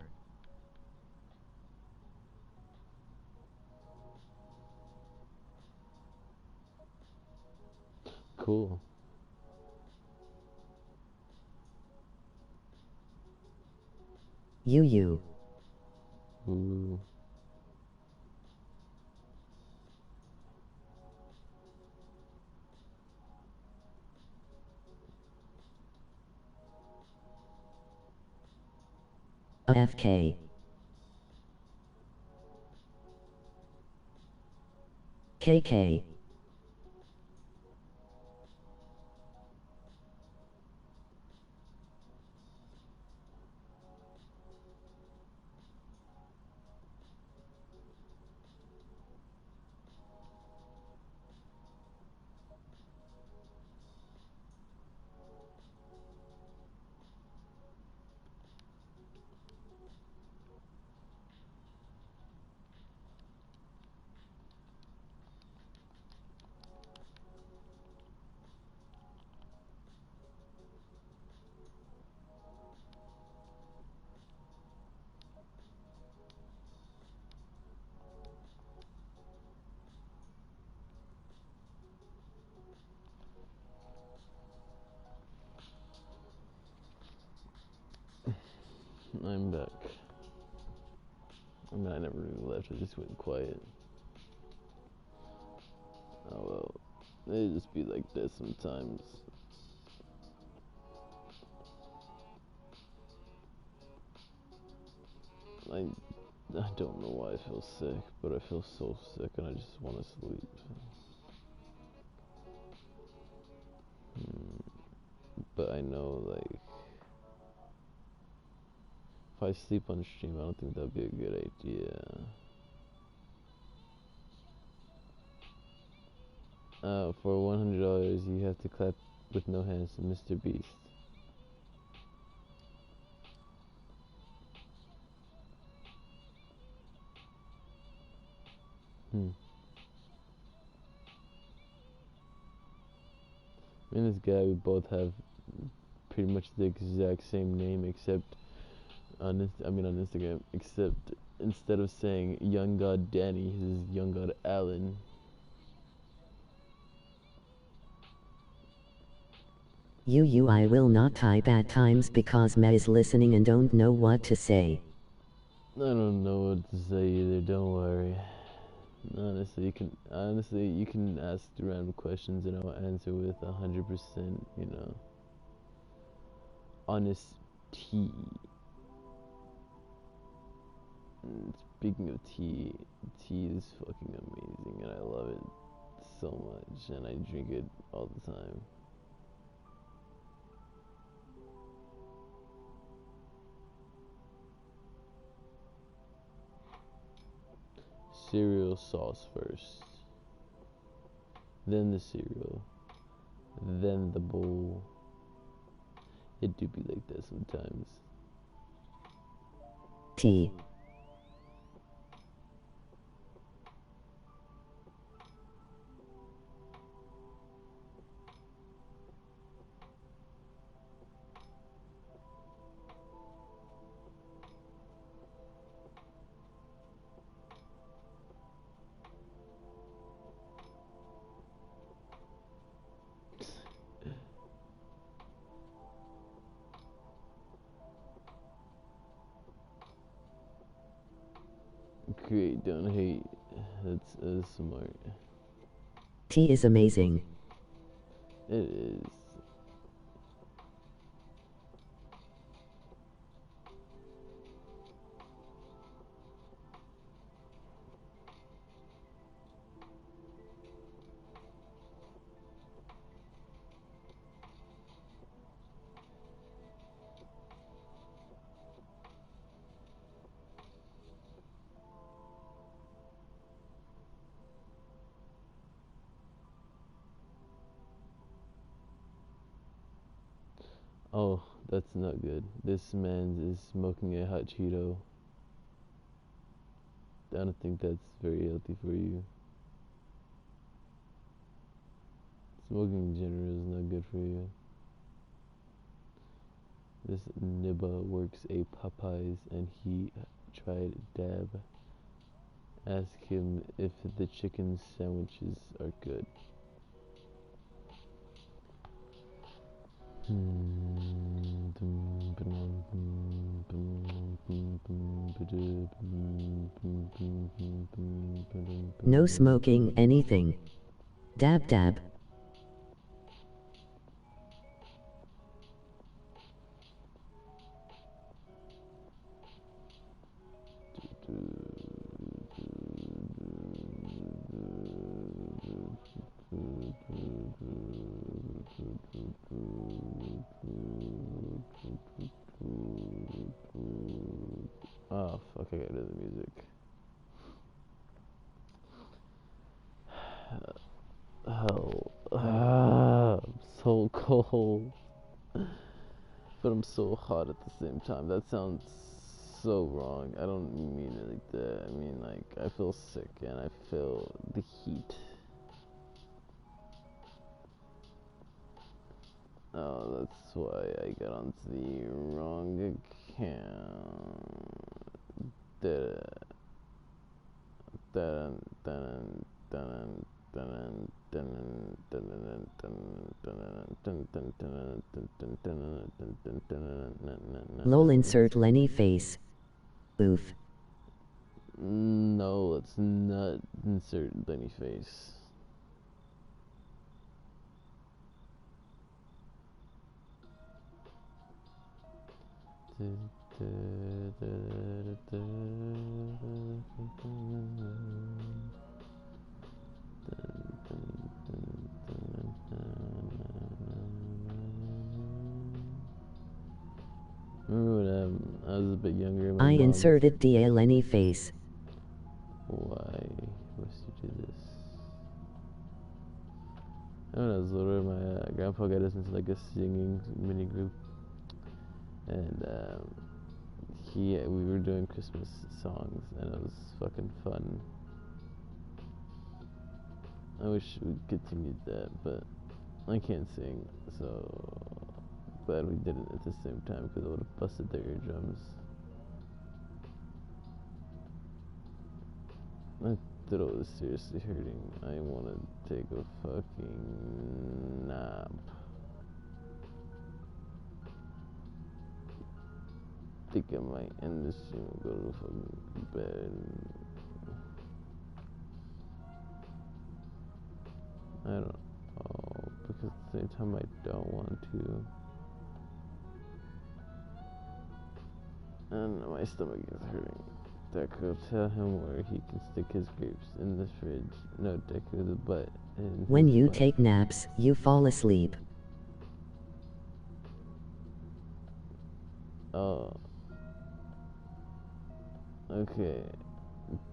Cool. You. Ooh. AFK. KK. I'm back. I mean, I never really left. I just went quiet. Oh well, it just be like that sometimes. I don't know why I feel sick, but I feel so sick and I just want to sleep. But I know, like, if I sleep on stream, I don't think that'd be a good idea. For $100, you have to clap with no hands to Mr. Beast. Me and this guy, we both have pretty much the exact same name, except on Instagram, except instead of saying Young God Danny, his is Young God Alan. I will not type at times because Ma is listening and don't know what to say. I don't know what to say either, don't worry. Honestly, you can ask random questions and I'll answer with 100%, honesty. And speaking of tea is fucking amazing and I love it so much and I drink it all the time. Cereal sauce first, then the cereal, then the bowl. It do be like that sometimes. Tea. Create, don't hate. That's smart. Tea is amazing. It is. Oh, that's not good. This man is smoking a hot Cheeto. I don't think that's very healthy for you. Smoking in general is not good for you. This Nibba works a Popeyes and he tried Dab. Ask him if the chicken sandwiches are good. No smoking anything. Dab dab. Oh fuck, I gotta do the music. Hell, I'm so cold, but I'm so hot at the same time. That sounds so wrong. I don't mean it like that. I mean, like, I feel sick and I feel the heat. Oh, that's why I got onto the wrong account. Lol insert Lenny face. Oof. No, let's not insert Benny face. Remember when I was a bit younger, my I mom... inserted the Lenny face. Why must you do this? When I was little, my grandpa got us into like a singing mini group, and we were doing Christmas songs, and it was fucking fun. I wish we continued that, but I can't sing, so glad we did it at the same time because it would have busted their eardrums. My throat is seriously hurting. I want to take a fucking nap. I think I might end this stream and go to fucking bed. I don't know, because at the same time I don't want to. And my stomach is hurting. Deku, tell him where he can stick his grapes in the fridge. No, Deku, the butt. When you butt. take naps, you fall asleep. Oh. Okay.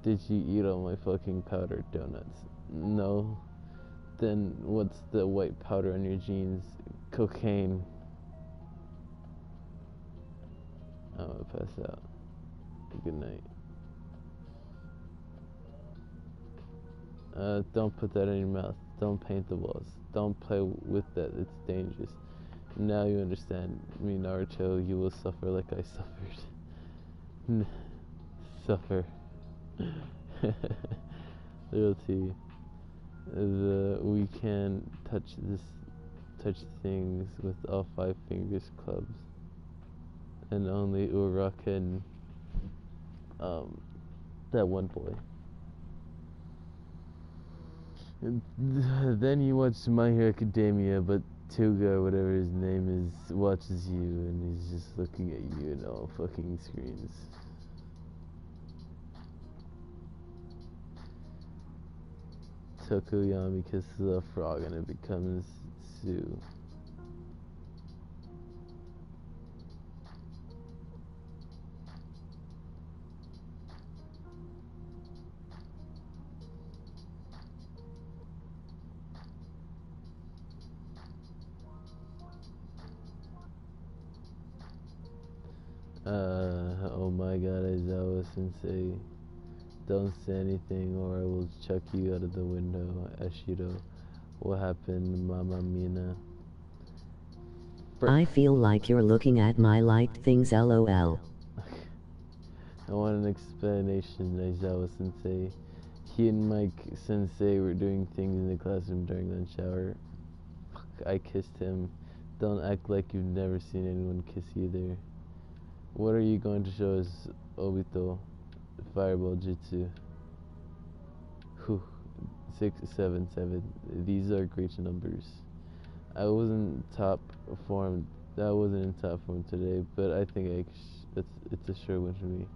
Did you eat all my fucking powdered donuts? No. Then what's the white powder on your jeans? Cocaine. I'm gonna pass out. Good night. Don't put that in your mouth. Don't paint the walls. Don't play with that. It's dangerous. Now you understand me, Naruto. You will suffer like I suffered. Suffer. Loyalty. We can touch things with all 5 fingers clubs, and only Ura can. That one boy. And then you watch My Hero Academia, but Tuga, whatever his name is, watches you, and he's just looking at you in all fucking screens. Tokoyami kisses a frog and it becomes Sue. Oh my god, Aizawa Sensei. Don't say anything or I will chuck you out of the window. Ashido. What happened, Mama Mina? I feel like you're looking at my liked things, lol. I want an explanation, Aizawa Sensei. He and Mike Sensei were doing things in the classroom during lunch hour. Fuck, I kissed him. Don't act like you've never seen anyone kiss either. What are you going to show us, Obito? Fireball Jutsu. Whew. 6, 7, 7. These are great numbers. I wasn't in top form today, but I think it's a sure win for me.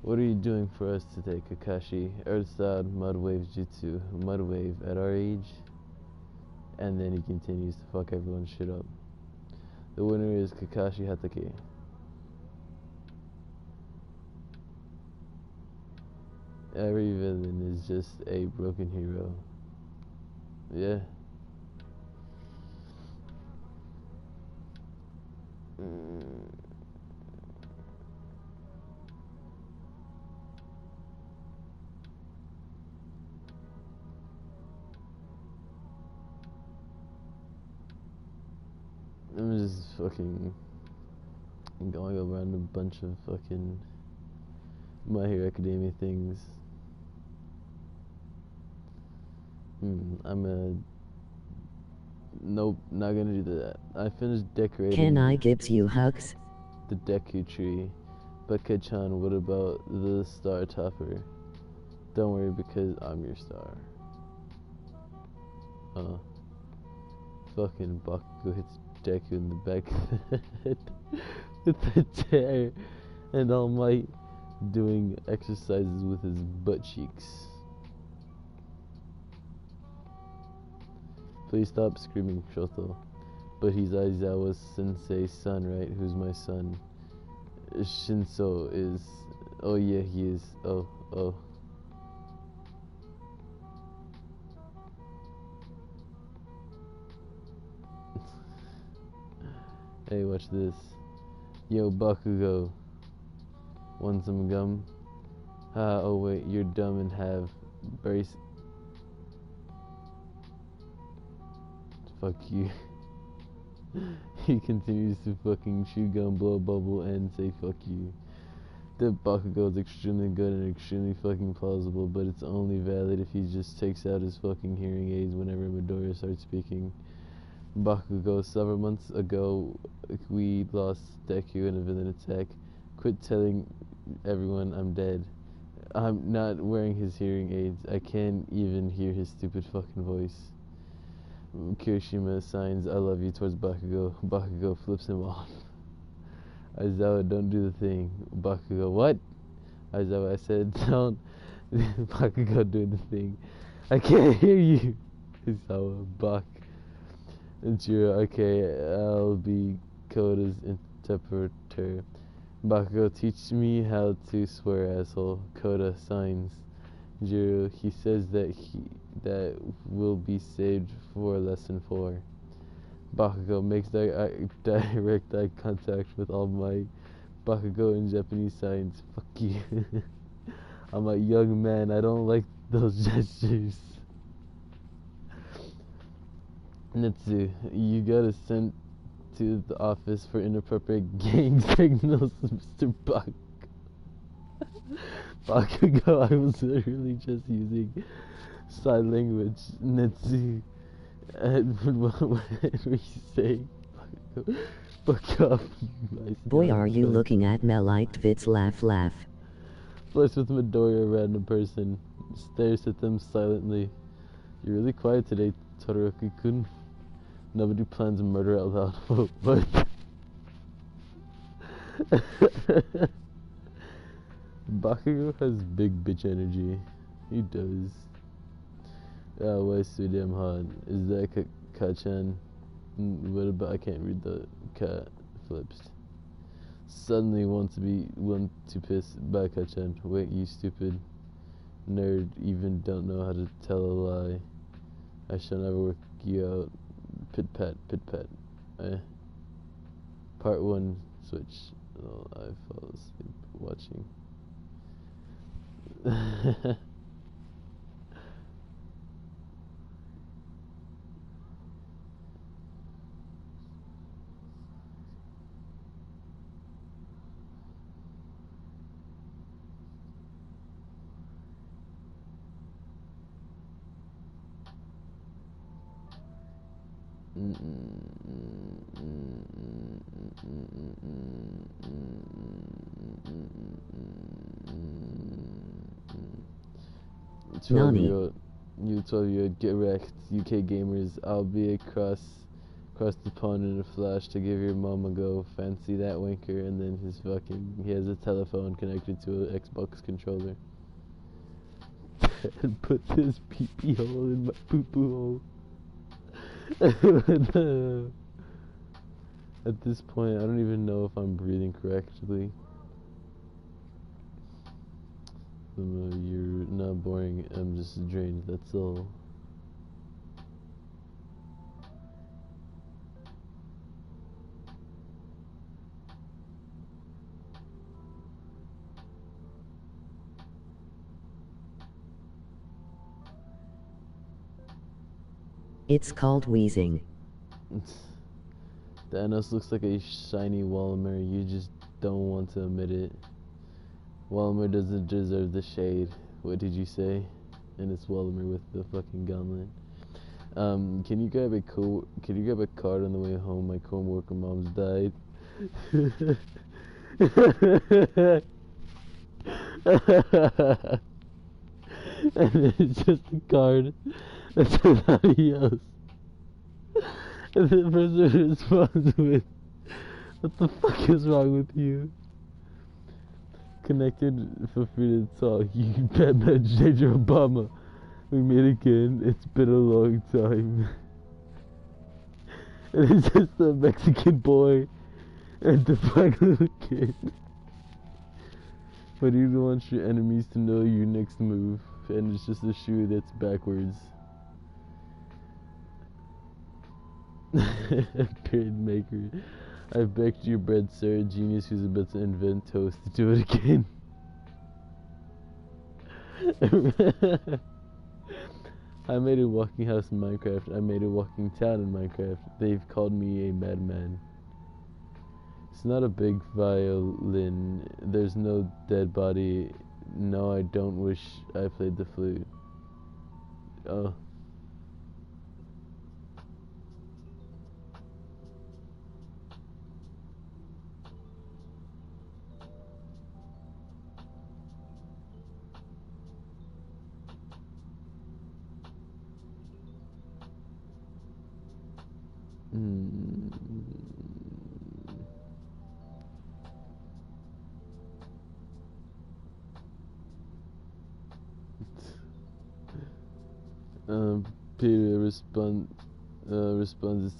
What are you doing for us today, Kakashi? Earth-style mud wave jutsu. Mud wave at our age? And then he continues to fuck everyone's shit up. The winner is Kakashi Hatake. Every villain is just a broken hero. Yeah. I'm just fucking going around a bunch of fucking My Hero Academia things. Nope, not gonna do that. I finished decorating. Can I gives you hugs? The Deku tree. But kacchan, what about the star topper? Don't worry because I'm your star. Fucking Bakugo hits Deku in the back of the head with the chair, and All Might doing exercises with his butt cheeks. Please stop screaming, Shoto. But he's Aizawa Sensei's son, right? Who's my son? Shinso is... Oh yeah, he is. Oh. Hey, watch this. Yo, Bakugo. Want some gum? Oh wait, you're dumb and have brace. Fuck you. He continues to fucking chew gum, blow a bubble, and say fuck you. The Bakugo is extremely good and extremely fucking plausible, but it's only valid if he just takes out his fucking hearing aids whenever Midoriya starts speaking. Bakugo, several months ago, we lost Deku in a villain attack. Quit telling everyone I'm dead. I'm not wearing his hearing aids. I can't even hear his stupid fucking voice. Kirishima signs I love you towards Bakugo. Bakugo flips him off. Aizawa, don't do the thing. Bakugo, what? Aizawa, I said don't. Bakugo doing the thing. I can't hear you. Aizawa, Bak. Jiro, okay, I'll be Koda's interpreter. Bakugo, teach me how to swear, asshole. Koda signs. Jiro, he says that will be saved for lesson 4. Bakugo makes direct eye contact with All Might. Bakugo in Japanese signs. Fuck you. I'm a young man. I don't like those gestures. Netsu, you got sent to the office for inappropriate gang signals, Mr. Bak. Bakugo, I was literally just using sign language. Netsu, and what did we say? Fuck off, you Boy, are you looking at me like Vits laugh. Flirts with Midoriya, a random person. Stares at them silently. You're really quiet today, Todoroki-kun. Nobody plans murder out loud. What? Bakugo has big bitch energy. He does. Why is so damn hot? Is that kacchan? What about? I can't read the cat flips. Suddenly want to piss by kacchan. Wait, you stupid nerd! Even don't know how to tell a lie. I shall never work you out. Pit pat. Part 1 switch. Oh, I fall asleep watching. Nani? You 12-year-old, get wrecked. UK gamers, I'll be across the pond in a flash to give your mom a go. Fancy that wanker. And then he has a telephone connected to an Xbox controller. And put this pee-pee hole in my poo-poo hole. At this point, I don't even know if I'm breathing correctly. You're not boring, I'm just drained, that's all. It's called wheezing. Thanos looks like a shiny Walmer, you just don't want to admit it. Walmer doesn't deserve the shade. What did you say? And it's Walmer with the fucking gauntlet. Can you grab a card on the way home? My coworker mom's died. And then it's just a card that says adios. And the person responds with, what the fuck is wrong with you? Connected, feel free to talk. You can bet Major Obama. We meet again. It's been a long time. And it's just a Mexican boy and the black little kid. But you don't want your enemies to know your next move. And it's just a shoe that's backwards. Period maker. I've baked your bread, sir. Genius who's about to invent toast. Do it again. I made a walking house in Minecraft. I made a walking town in Minecraft. They've called me a madman. It's not a big violin. There's no dead body. No, I don't wish I played the flute. Oh. Peter responds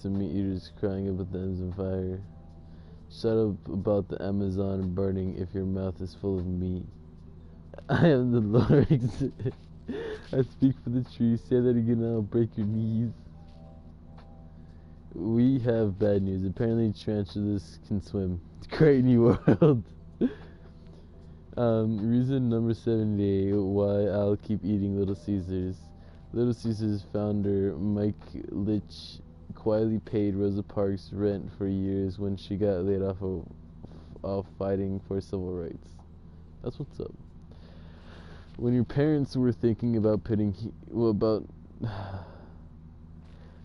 to meat eaters crying about the ends of fire. Shut up about the Amazon burning if your mouth is full of meat. I am the Lord. I speak for the trees. Say that again, I'll break your knees. We have bad news. Apparently, tarantulas can swim. Great new world. Reason number 78 why I'll keep eating Little Caesars. Little Caesars founder Mike Litch quietly paid Rosa Parks rent for years when she got laid off fighting for civil rights. That's what's up. When your parents were thinking about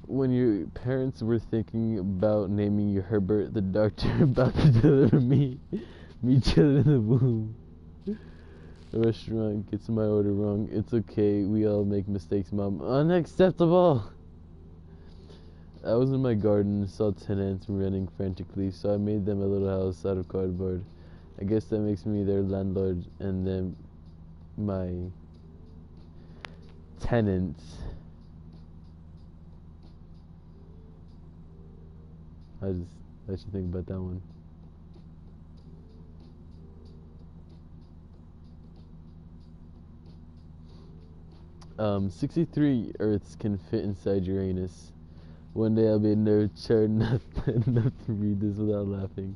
when your parents were thinking about naming you Herbert, the doctor about to deliver me chilling in the womb. The restaurant gets my order wrong. It's okay. We all make mistakes, Mom. Unacceptable! I was in my garden, saw tenants running frantically, so I made them a little house out of cardboard. I guess that makes me their landlord and them my tenants. I should think about that one. 63 Earths can fit inside Uranus. One day I'll be nurtured enough to read this without laughing.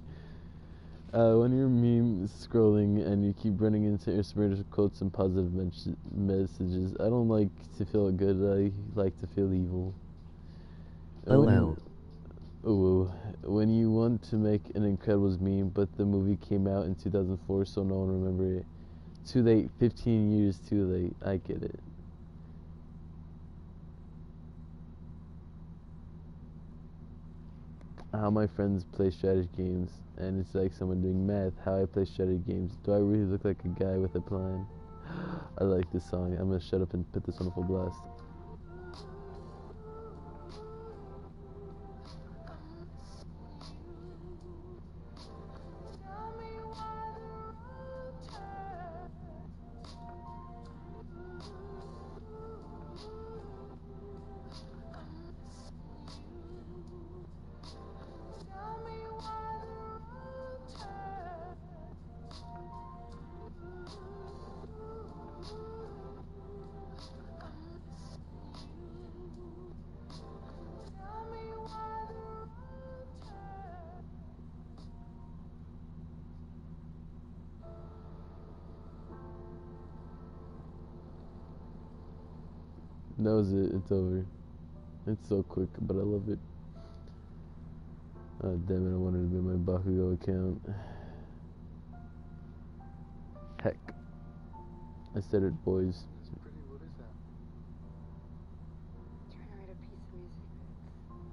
When you're meme scrolling and you keep running into inspirational quotes and positive messages, I don't like to feel good, I like to feel evil. When you want to make an Incredibles meme, but the movie came out in 2004, so no one remembered it. Too late, 15 years too late, I get it. How my friends play strategy games, and it's like someone doing math. How I play strategy games. Do I really look like a guy with a plan? I like this song. I'm gonna shut up and put this on full blast. That was it. It's over. It's so quick, but I love it. Oh, damn it. I wanted to be my Bakugo account. Heck. I said it, boys. Pretty, what is that? Trying to write a piece of music about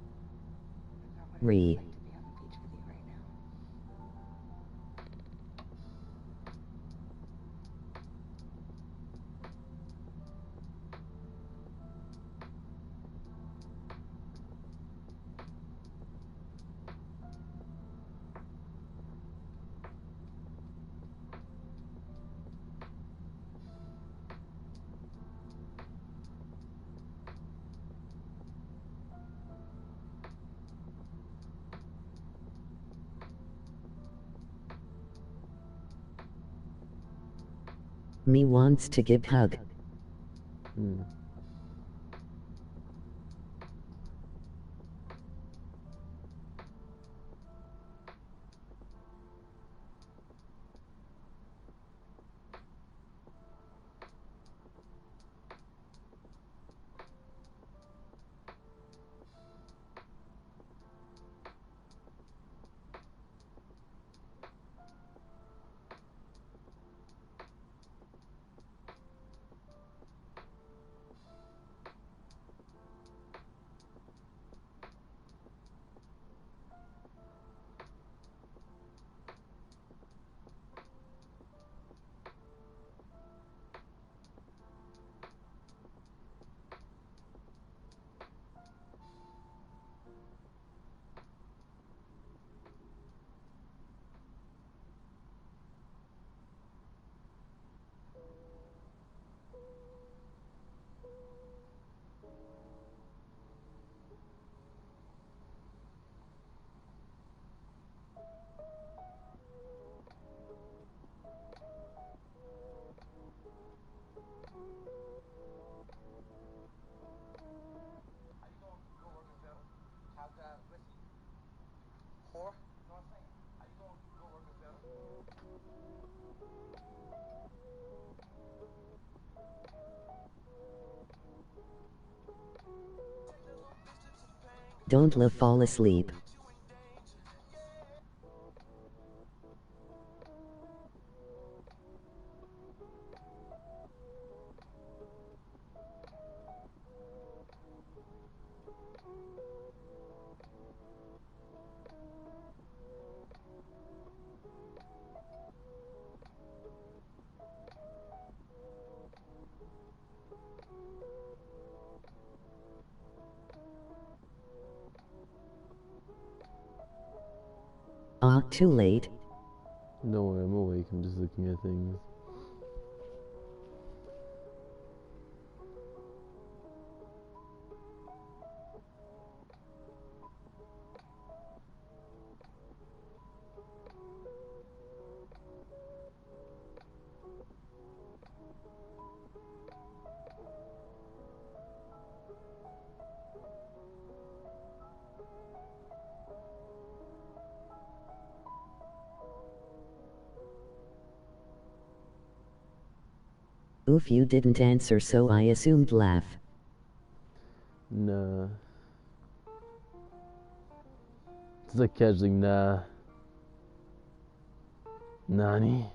what Re. it's like to be on the beach with you right now. Me wants to give hug. Don't fall asleep. Ah, too late. Don't worry, I'm awake. I'm just looking at things. Oof, you didn't answer, so I assumed laugh. Nah. It's like casually, nah. Nani?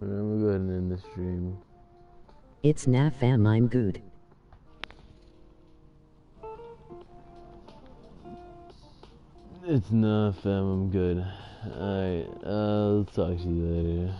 Alright, I'm gonna go ahead and end the stream. It's nah fam, I'm good. It's nah fam, I'm good. Alright, I'll talk to you later.